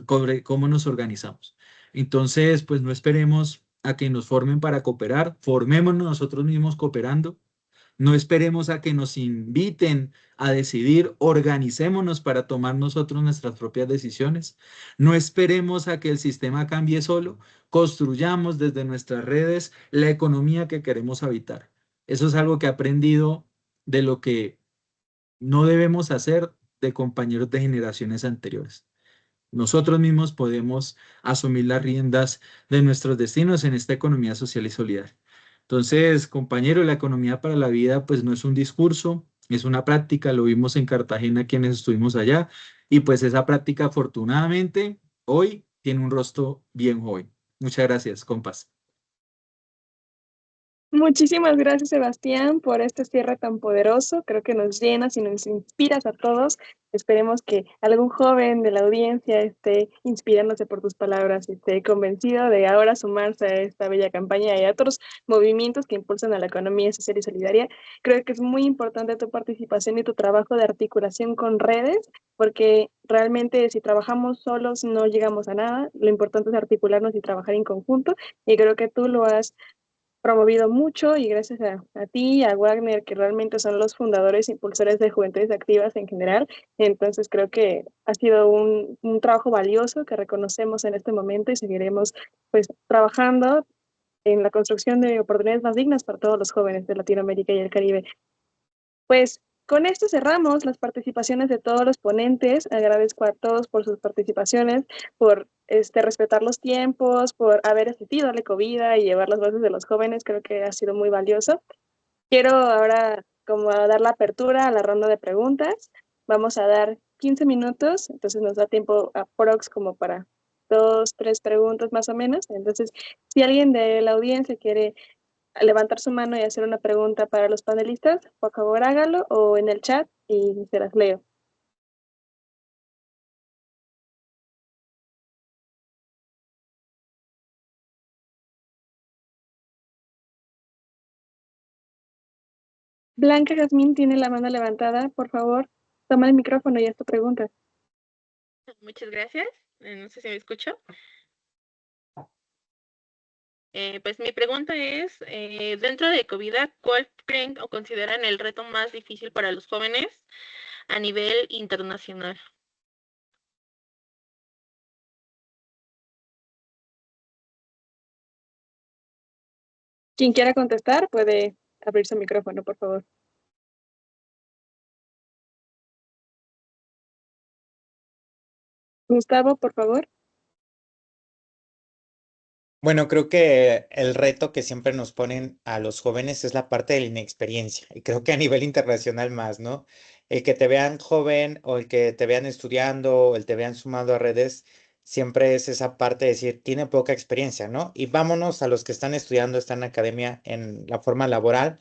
sobre cómo nos organizamos. Entonces, pues no esperemos a que nos formen para cooperar, formémonos nosotros mismos cooperando, no esperemos a que nos inviten a decidir, organicémonos para tomar nosotros nuestras propias decisiones, no esperemos a que el sistema cambie solo, construyamos desde nuestras redes la economía que queremos habitar. Eso es algo que he aprendido de lo que no debemos hacer de compañeros de generaciones anteriores. Nosotros mismos podemos asumir las riendas de nuestros destinos en esta economía social y solidaria. Entonces, compañero, la economía para la vida pues no es un discurso, es una práctica, lo vimos en Cartagena quienes estuvimos allá y pues esa práctica afortunadamente hoy tiene un rostro bien joven. Muchas gracias, compas. Muchísimas gracias, Sebastián, por este cierre tan poderoso. Creo que nos llenas y nos inspiras a todos. Esperemos que algún joven de la audiencia esté inspirándose por tus palabras y esté convencido de ahora sumarse a esta bella campaña y a otros movimientos que impulsan a la economía social y solidaria. Creo que es muy importante tu participación y tu trabajo de articulación con redes, porque realmente si trabajamos solos no llegamos a nada. Lo importante es articularnos y trabajar en conjunto, y creo que tú lo has promovido mucho, y gracias a ti, a Wagner, que realmente son los fundadores e impulsores de Juventudes Activas en general. Entonces creo que ha sido un trabajo valioso que reconocemos en este momento y seguiremos pues trabajando en la construcción de oportunidades más dignas para todos los jóvenes de Latinoamérica y el Caribe. Pues con esto cerramos las participaciones de todos los ponentes. Agradezco a todos por sus participaciones, por respetar los tiempos, por haber asistido a la Ecovida y llevar las voces de los jóvenes. Creo que ha sido muy valioso. Quiero ahora como dar la apertura a la ronda de preguntas. Vamos a dar 15 minutos, entonces nos da tiempo aprox como para 2, 3 preguntas más o menos. Entonces, si alguien de la audiencia quiere levantar su mano y hacer una pregunta para los panelistas, por favor hágalo o en el chat y se las leo. Blanca Jazmín tiene la mano levantada. Por favor, toma el micrófono y haz tu pregunta. Muchas gracias. No sé si me escucho. Pues mi pregunta es, dentro de Ecovida, ¿cuál creen o consideran el reto más difícil para los jóvenes a nivel internacional? Quien quiera contestar puede abrir su micrófono, por favor. Gustavo, por favor. Bueno, creo que el reto que siempre nos ponen a los jóvenes es la parte de la inexperiencia. Y creo que a nivel internacional más, ¿no? El que te vean joven o el que te vean estudiando o el te vean sumado a redes, siempre es esa parte de decir, tiene poca experiencia, ¿no? Y vámonos a los que están estudiando, están en academia en la forma laboral.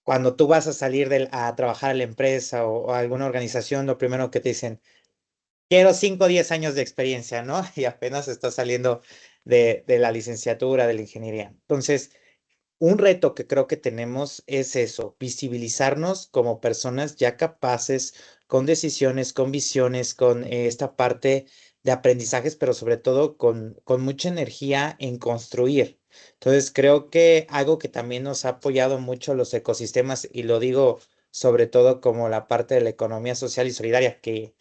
Cuando tú vas a salir a trabajar a la empresa o a alguna organización, lo primero que te dicen, quiero 5 o 10 años de experiencia, ¿no? Y apenas estás saliendo de la licenciatura, de la ingeniería. Entonces, un reto que creo que tenemos es eso, visibilizarnos como personas ya capaces, con decisiones, con visiones, con esta parte de aprendizajes, pero sobre todo con mucha energía en construir. Entonces, creo que algo que también nos ha apoyado mucho los ecosistemas, y lo digo sobre todo como la parte de la economía social y solidaria, que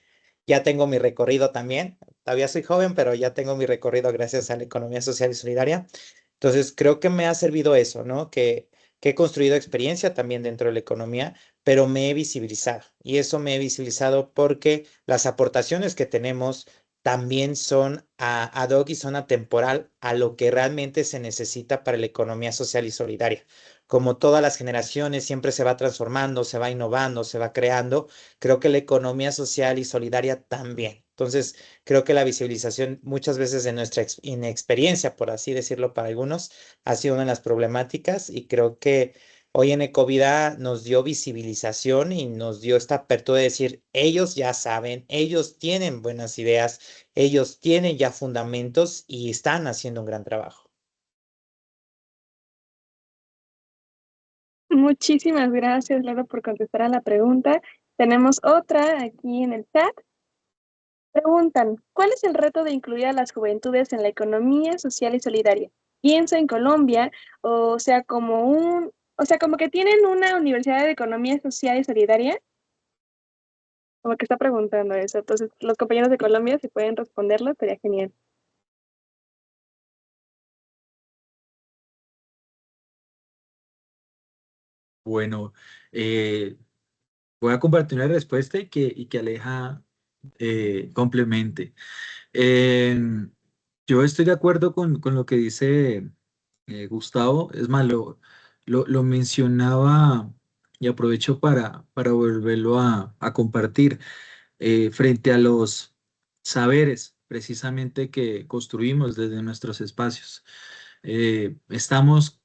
ya tengo mi recorrido también. Todavía soy joven, pero ya tengo mi recorrido gracias a la economía social y solidaria. Entonces, creo que me ha servido eso, ¿no? Que he construido experiencia también dentro de la economía, pero me he visibilizado. Y eso me he visibilizado porque las aportaciones que tenemos también son ad hoc y son atemporal a lo que realmente se necesita para la economía social y solidaria. Como todas las generaciones, siempre se va transformando, se va innovando, se va creando. Creo que la economía social y solidaria también. Entonces, creo que la visibilización muchas veces de nuestra inexperiencia, por así decirlo para algunos, ha sido una de las problemáticas y creo que hoy en Ecovida nos dio visibilización y nos dio esta apertura de decir, ellos ya saben, ellos tienen buenas ideas, ellos tienen ya fundamentos y están haciendo un gran trabajo. Muchísimas gracias, Laura, por contestar a la pregunta. Tenemos otra aquí en el chat. Preguntan, ¿cuál es el reto de incluir a las juventudes en la economía social y solidaria? Pienso en Colombia, como que tienen una universidad de economía social y solidaria, como que está preguntando eso. Entonces, los compañeros de Colombia, si pueden responderlo, sería genial. Bueno, voy a compartir una respuesta y que Aleja complemente. Yo estoy de acuerdo con lo que dice Gustavo. Es más, lo mencionaba y aprovecho para volverlo a compartir frente a los saberes precisamente que construimos desde nuestros espacios. Estamos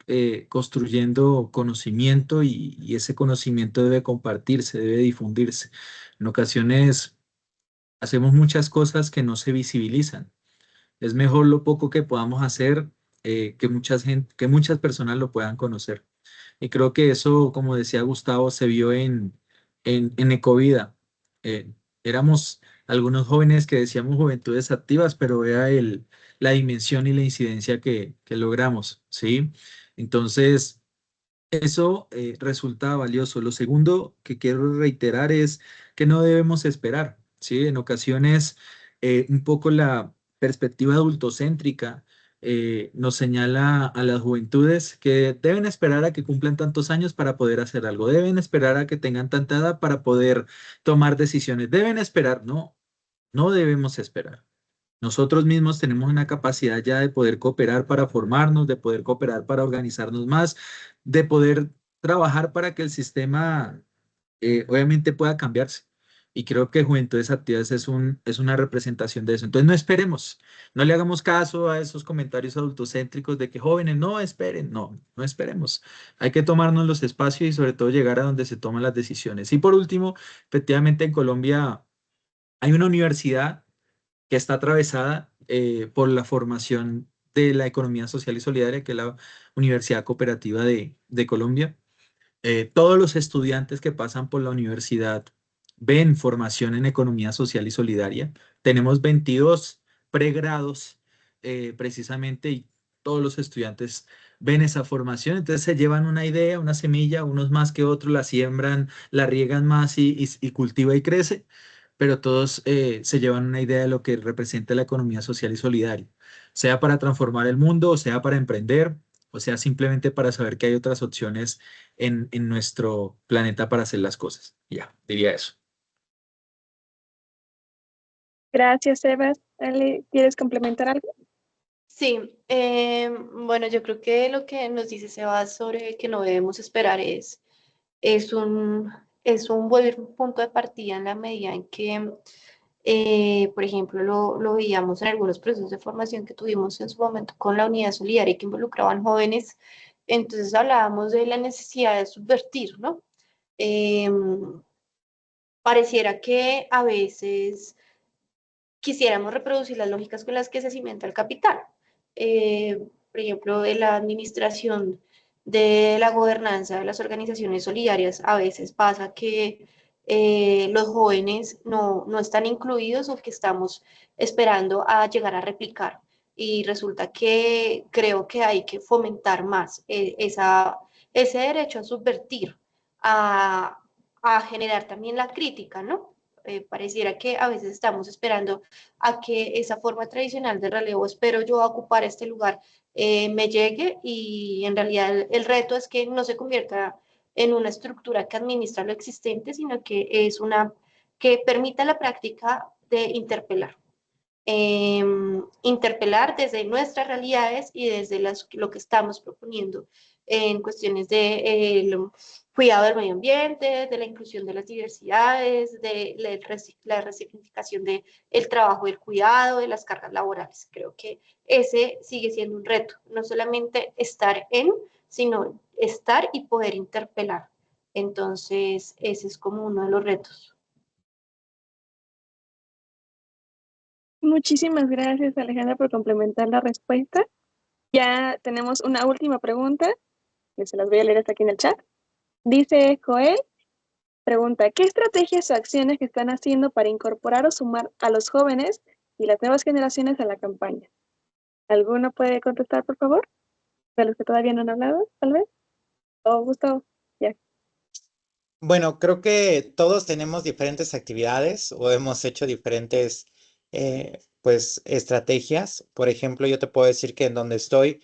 construyendo conocimiento y ese conocimiento debe compartirse, debe difundirse. En ocasiones hacemos muchas cosas que no se visibilizan. Es mejor lo poco que podamos hacer que muchas personas lo puedan conocer. Y creo que eso, como decía Gustavo, se vio en Ecovida. Eh, Éramos algunos jóvenes que decíamos juventudes activas, pero vea la dimensión y la incidencia que logramos, ¿sí? Entonces, eso resulta valioso. Lo segundo que quiero reiterar es que no debemos esperar, ¿sí? En ocasiones, un poco la perspectiva adultocéntrica nos señala a las juventudes que deben esperar a que cumplan tantos años para poder hacer algo, deben esperar a que tengan tanta edad para poder tomar decisiones, deben esperar, no, no debemos esperar. Nosotros mismos tenemos una capacidad ya de poder cooperar para formarnos, de poder cooperar para organizarnos más, de poder trabajar para que el sistema obviamente pueda cambiarse. Y creo que Juventudes Activas es una representación de eso. Entonces no esperemos, no le hagamos caso a esos comentarios adultocéntricos de que jóvenes no esperen, no, no esperemos. Hay que tomarnos los espacios y sobre todo llegar a donde se toman las decisiones. Y por último, efectivamente en Colombia hay una universidad que está atravesada por la formación de la economía social y solidaria, que es la Universidad Cooperativa de Colombia. Todos los estudiantes que pasan por la universidad ven formación en economía social y solidaria. Tenemos 22 pregrados precisamente y todos los estudiantes ven esa formación, entonces se llevan una idea, una semilla, unos más que otros la siembran, la riegan más y cultiva y crece, pero todos se llevan una idea de lo que representa la economía social y solidaria, sea para transformar el mundo o sea para emprender O sea, simplemente para saber que hay otras opciones en nuestro planeta para hacer las cosas. Ya, diría eso. Gracias, Sebas. Ale, ¿quieres complementar algo? Sí, bueno, yo creo que lo que nos dice Sebas sobre que no debemos esperar es un, es un buen punto de partida en la medida en que, por ejemplo, lo veíamos en algunos procesos de formación que tuvimos en su momento con la unidad solidaria que involucraban jóvenes. Entonces hablábamos de la necesidad de subvertir, ¿no? Pareciera que a veces quisiéramos reproducir las lógicas con las que se cimenta el capital. Por ejemplo, de la administración de la gobernanza de las organizaciones solidarias, a veces pasa que los jóvenes no están incluidos o que estamos esperando a llegar a replicar. Y resulta que creo que hay que fomentar más ese derecho a subvertir, a, a generar también la crítica, ¿no? Pareciera que a veces estamos esperando a que esa forma tradicional de relevo, espero yo ocupar este lugar, me llegue y en realidad el reto es que no se convierta en una estructura que administra lo existente, sino que es una que permita la práctica de interpelar. Interpelar desde nuestras realidades y desde lo que estamos proponiendo en cuestiones de cuidado del medio ambiente, de la inclusión de las diversidades, de la resignificación del trabajo del cuidado, de las cargas laborales. Creo que ese sigue siendo un reto, no solamente estar sino estar y poder interpelar. Entonces, ese es como uno de los retos. Muchísimas gracias, Alejandra, por complementar la respuesta. Ya tenemos una última pregunta, que se las voy a leer hasta aquí en el chat. Dice Joel, pregunta, ¿qué estrategias o acciones que están haciendo para incorporar o sumar a los jóvenes y las nuevas generaciones a la campaña? ¿Alguno puede contestar, por favor? De los que todavía no han hablado, tal vez. O Gustavo, ya. Bueno, creo que todos tenemos diferentes actividades o hemos hecho diferentes, pues, estrategias. Por ejemplo, yo te puedo decir que en donde estoy,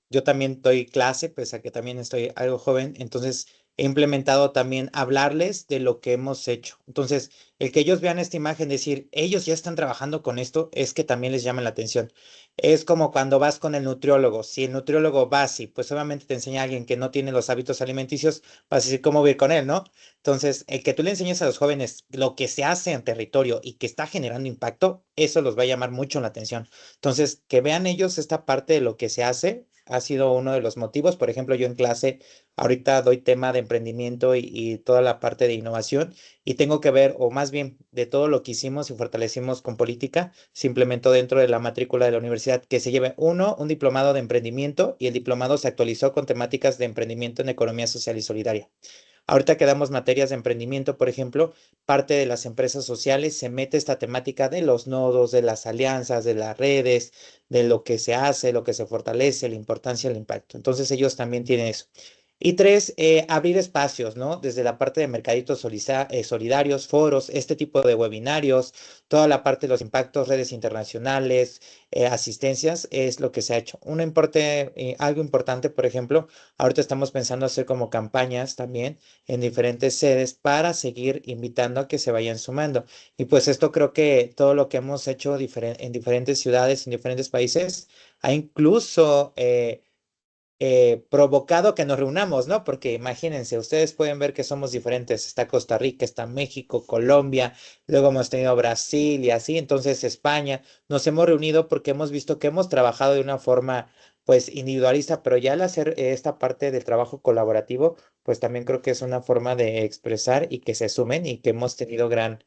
yo también doy clase, pese a que también estoy algo joven, entonces he implementado también hablarles de lo que hemos hecho. Entonces, el que ellos vean esta imagen, decir, ellos ya están trabajando con esto, es que también les llama la atención. Es como cuando vas con el nutriólogo. Si el nutriólogo va así, pues obviamente te enseña a alguien que no tiene los hábitos alimenticios, vas a decir cómo vivir con él, ¿no? Entonces, el que tú le enseñes a los jóvenes lo que se hace en territorio y que está generando impacto, eso los va a llamar mucho la atención. Entonces, que vean ellos esta parte de lo que se hace ha sido uno de los motivos. Por ejemplo, yo en clase ahorita doy tema de emprendimiento y toda la parte de innovación y tengo que ver, o más bien de todo lo que hicimos y fortalecimos con política, se implementó dentro de la matrícula de la universidad que se lleve un diplomado de emprendimiento y el diplomado se actualizó con temáticas de emprendimiento en economía social y solidaria. Ahorita que damos materias de emprendimiento, por ejemplo, parte de las empresas sociales se mete esta temática de los nodos, de las alianzas, de las redes, de lo que se hace, lo que se fortalece, la importancia del impacto. Entonces ellos también tienen eso. Y tres, abrir espacios, ¿no? Desde la parte de mercaditos solidarios, foros, este tipo de webinarios, toda la parte de los impactos, redes internacionales, asistencias, es lo que se ha hecho. Algo importante, por ejemplo, ahorita estamos pensando hacer como campañas también en diferentes sedes para seguir invitando a que se vayan sumando. Y pues esto creo que todo lo que hemos hecho en diferentes ciudades, en diferentes países, ha incluso provocado que nos reunamos, ¿no? Porque imagínense, ustedes pueden ver que somos diferentes. Está Costa Rica, está México, Colombia, luego hemos tenido Brasil y así, entonces España. Nos hemos reunido porque hemos visto que hemos trabajado de una forma, pues, individualista, pero ya al hacer esta parte del trabajo colaborativo, pues también creo que es una forma de expresar y que se sumen y que hemos tenido gran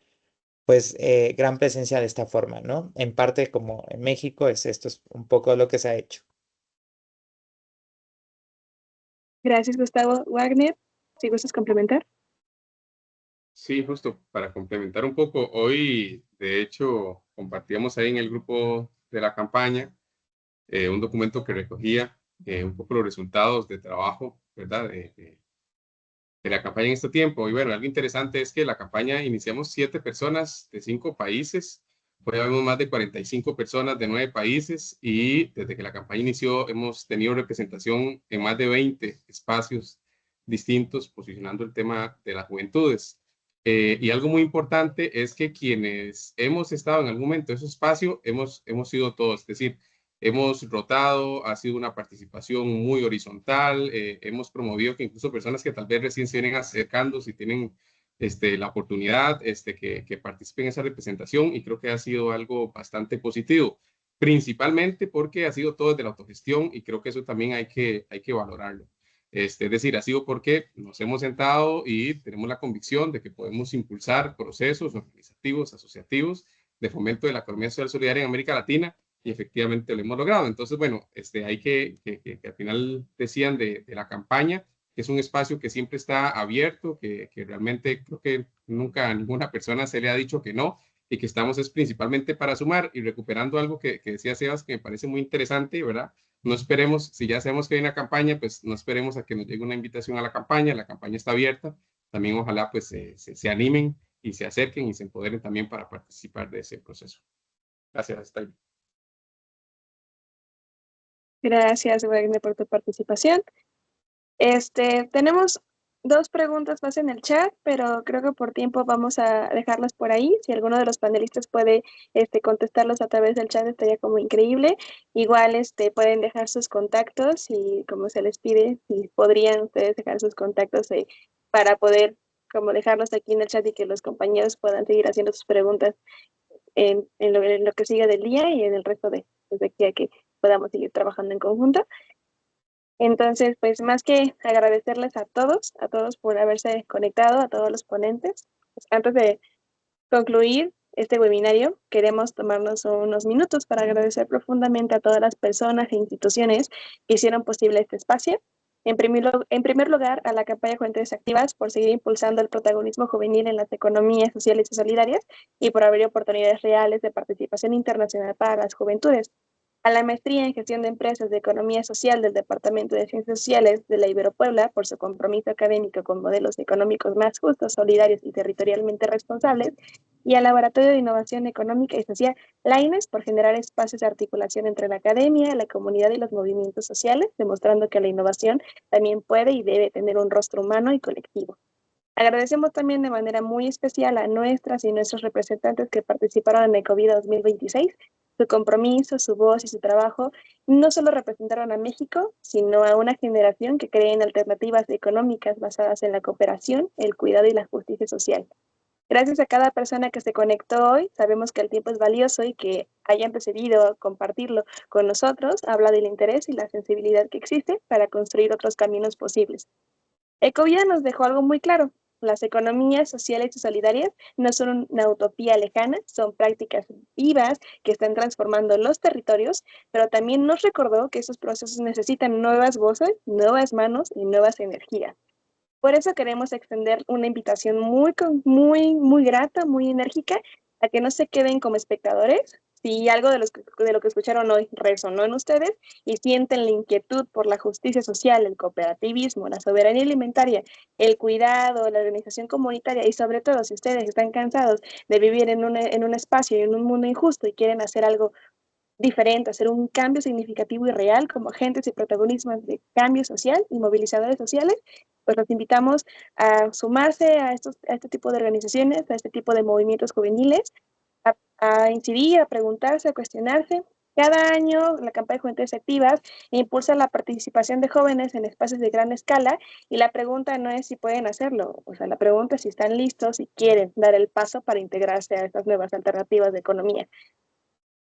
presencia de esta forma, ¿no? En parte, como en México, esto es un poco lo que se ha hecho. Gracias, Gustavo. Wagner, si gustas complementar. Sí, justo para complementar un poco, hoy de hecho compartíamos ahí en el grupo de la campaña un documento que recogía un poco los resultados de trabajo, ¿verdad? De la campaña en este tiempo. Y bueno, algo interesante es que la campaña iniciamos 7 personas de 5 países, Hoy habemos más de 45 personas de 9 países y desde que la campaña inició hemos tenido representación en más de 20 espacios distintos posicionando el tema de las juventudes. Y algo muy importante es que quienes hemos estado en algún momento en ese espacio hemos sido todos, es decir, hemos rotado, ha sido una participación muy horizontal, hemos promovido que incluso personas que tal vez recién se vienen acercando, si tienen la oportunidad que participen en esa representación, y creo que ha sido algo bastante positivo, principalmente porque ha sido todo desde la autogestión y creo que eso también hay que valorarlo. Es decir, ha sido porque nos hemos sentado y tenemos la convicción de que podemos impulsar procesos organizativos, asociativos, de fomento de la economía social solidaria en América Latina, y efectivamente lo hemos logrado. Entonces, bueno, hay que al final decían de la campaña, que es un espacio que siempre está abierto, que realmente creo que nunca a ninguna persona se le ha dicho que no, y que estamos es principalmente para sumar, y recuperando algo que decía Sebas, que me parece muy interesante, ¿verdad? No esperemos, si ya sabemos que hay una campaña, pues no esperemos a que nos llegue una invitación a la campaña está abierta, también ojalá pues se animen y se acerquen y se empoderen también para participar de ese proceso. Gracias, Taylor. Gracias, Wagner, por tu participación. Tenemos 2 preguntas más en el chat, pero creo que por tiempo vamos a dejarlas por ahí. Si alguno de los panelistas puede contestarlos a través del chat, estaría como increíble. Igual pueden dejar sus contactos y como se les pide, si podrían ustedes dejar sus contactos para poder como dejarlos aquí en el chat y que los compañeros puedan seguir haciendo sus preguntas en lo que siga del día y en el resto de aquí a que podamos seguir trabajando en conjunto. Entonces, pues más que agradecerles a todos por haberse conectado, a todos los ponentes. Pues, antes de concluir este webinario, queremos tomarnos unos minutos para agradecer profundamente a todas las personas e instituciones que hicieron posible este espacio. En primer lugar, a la campaña Juventudes Activas por seguir impulsando el protagonismo juvenil en las economías sociales y solidarias y por abrir oportunidades reales de participación internacional para las juventudes. A la maestría en gestión de empresas de economía social del Departamento de Ciencias Sociales de la Ibero Puebla por su compromiso académico con modelos económicos más justos, solidarios y territorialmente responsables, y al Laboratorio de Innovación Económica y Social, la INES, por generar espacios de articulación entre la academia, la comunidad y los movimientos sociales, demostrando que la innovación también puede y debe tener un rostro humano y colectivo. Agradecemos también de manera muy especial a nuestras y nuestros representantes que participaron en Ecovida 2026. Su compromiso, su voz y su trabajo no solo representaron a México, sino a una generación que cree en alternativas económicas basadas en la cooperación, el cuidado y la justicia social. Gracias a cada persona que se conectó hoy. Sabemos que el tiempo es valioso y que hayan decidido compartirlo con nosotros habla del interés y la sensibilidad que existe para construir otros caminos posibles. Ecovida nos dejó algo muy claro. Las economías sociales y solidarias no son una utopía lejana, son prácticas vivas que están transformando los territorios, pero también nos recordó que esos procesos necesitan nuevas voces, nuevas manos y nuevas energías. Por eso queremos extender una invitación muy grata, muy enérgica, a que no se queden como espectadores. Si algo de lo que escucharon hoy resonó en ustedes y sienten la inquietud por la justicia social, el cooperativismo, la soberanía alimentaria, el cuidado, la organización comunitaria y sobre todo si ustedes están cansados de vivir en un espacio y en un mundo injusto y quieren hacer algo diferente, hacer un cambio significativo y real como agentes y protagonistas de cambio social y movilizadores sociales, pues los invitamos a sumarse a este tipo de organizaciones, a este tipo de movimientos juveniles, a incidir, a preguntarse, a cuestionarse. Cada año la campaña de Juventudes Activas impulsa la participación de jóvenes en espacios de gran escala y la pregunta no es si pueden hacerlo, o sea, la pregunta es si están listos y quieren dar el paso para integrarse a estas nuevas alternativas de economía.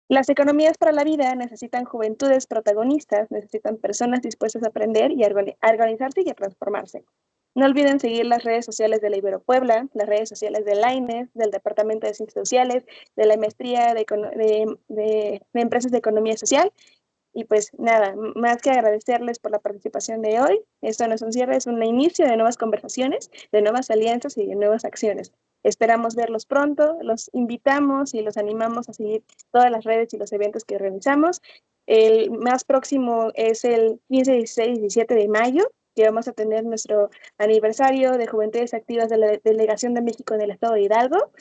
Las economías para la vida necesitan juventudes protagonistas, necesitan personas dispuestas a aprender y a organizarse y a transformarse. No olviden seguir las redes sociales de la Ibero Puebla, las redes sociales de la INES, del Departamento de Ciencias Sociales, de la Maestría de Empresas de Economía Social. Y pues nada, más que agradecerles por la participación de hoy. Esto no es un cierre, es un inicio de nuevas conversaciones, de nuevas alianzas y de nuevas acciones. Esperamos verlos pronto, los invitamos y los animamos a seguir todas las redes y los eventos que realizamos. El más próximo es el 15, 16 y 17 de mayo, que vamos a tener nuestro aniversario de Juventudes Activas de la Delegación de México en el Estado de Hidalgo.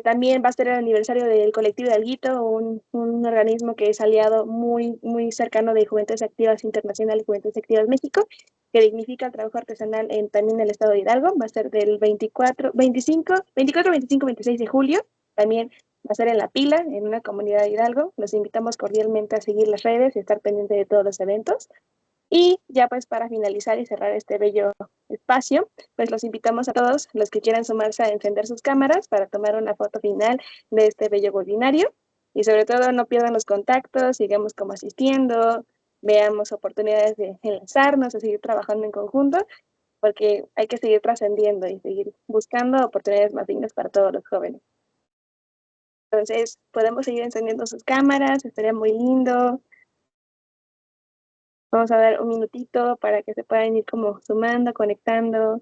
También va a ser el aniversario del colectivo de Alguito, un organismo que es aliado muy, muy cercano de Juventudes Activas Internacional y Juventudes Activas México, que dignifica el trabajo artesanal también en el estado de Hidalgo. Va a ser del 24, 25, 26 de julio. También va a ser en La Pila, en una comunidad de Hidalgo. Los invitamos cordialmente a seguir las redes y estar pendiente de todos los eventos. Y ya pues para finalizar y cerrar este bello espacio, pues los invitamos a todos los que quieran sumarse a encender sus cámaras para tomar una foto final de este bello webinario. Y sobre todo no pierdan los contactos, sigamos como asistiendo, veamos oportunidades de enlazarnos, de seguir trabajando en conjunto, porque hay que seguir trascendiendo y seguir buscando oportunidades más dignas para todos los jóvenes. Entonces, podemos seguir encendiendo sus cámaras, estaría muy lindo. Vamos a dar un minutito para que se puedan ir como sumando, conectando,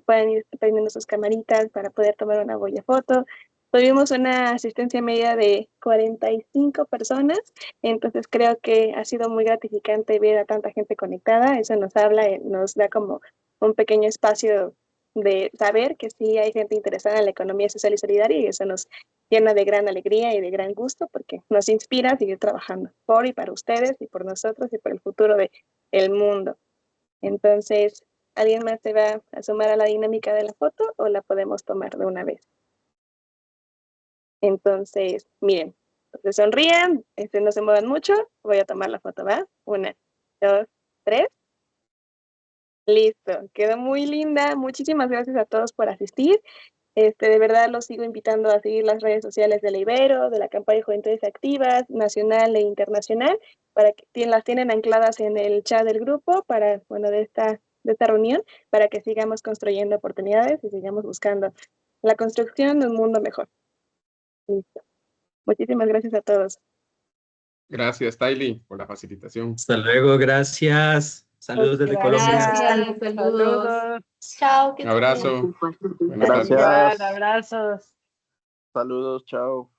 puedan ir prendiendo sus camaritas para poder tomar una bella foto. Tuvimos una asistencia media de 45 personas, entonces creo que ha sido muy gratificante ver a tanta gente conectada. Eso nos habla, nos da como un pequeño espacio de saber que sí hay gente interesada en la economía social y solidaria, y eso nos llena de gran alegría y de gran gusto porque nos inspira a seguir trabajando por y para ustedes y por nosotros y por el futuro del mundo. Entonces, ¿alguien más se va a sumar a la dinámica de la foto o la podemos tomar de una vez? Entonces, miren, se sonrían, no se muevan mucho, voy a tomar la foto, ¿va? 1, 2, 3. Listo, quedó muy linda. Muchísimas gracias a todos por asistir. De verdad los sigo invitando a seguir las redes sociales de la Ibero, de la campaña de Juventudes Activas, nacional e internacional, para que las tienen ancladas en el chat del grupo para, bueno, de esta reunión, para que sigamos construyendo oportunidades y sigamos buscando la construcción de un mundo mejor. Listo. Muchísimas gracias a todos. Gracias, Taily, por la facilitación. Hasta luego, gracias. Saludos desde Colombia. Gracias, saludos. Chao, que Un abrazo. Buenas tardes. Igual, abrazos. Saludos, chao.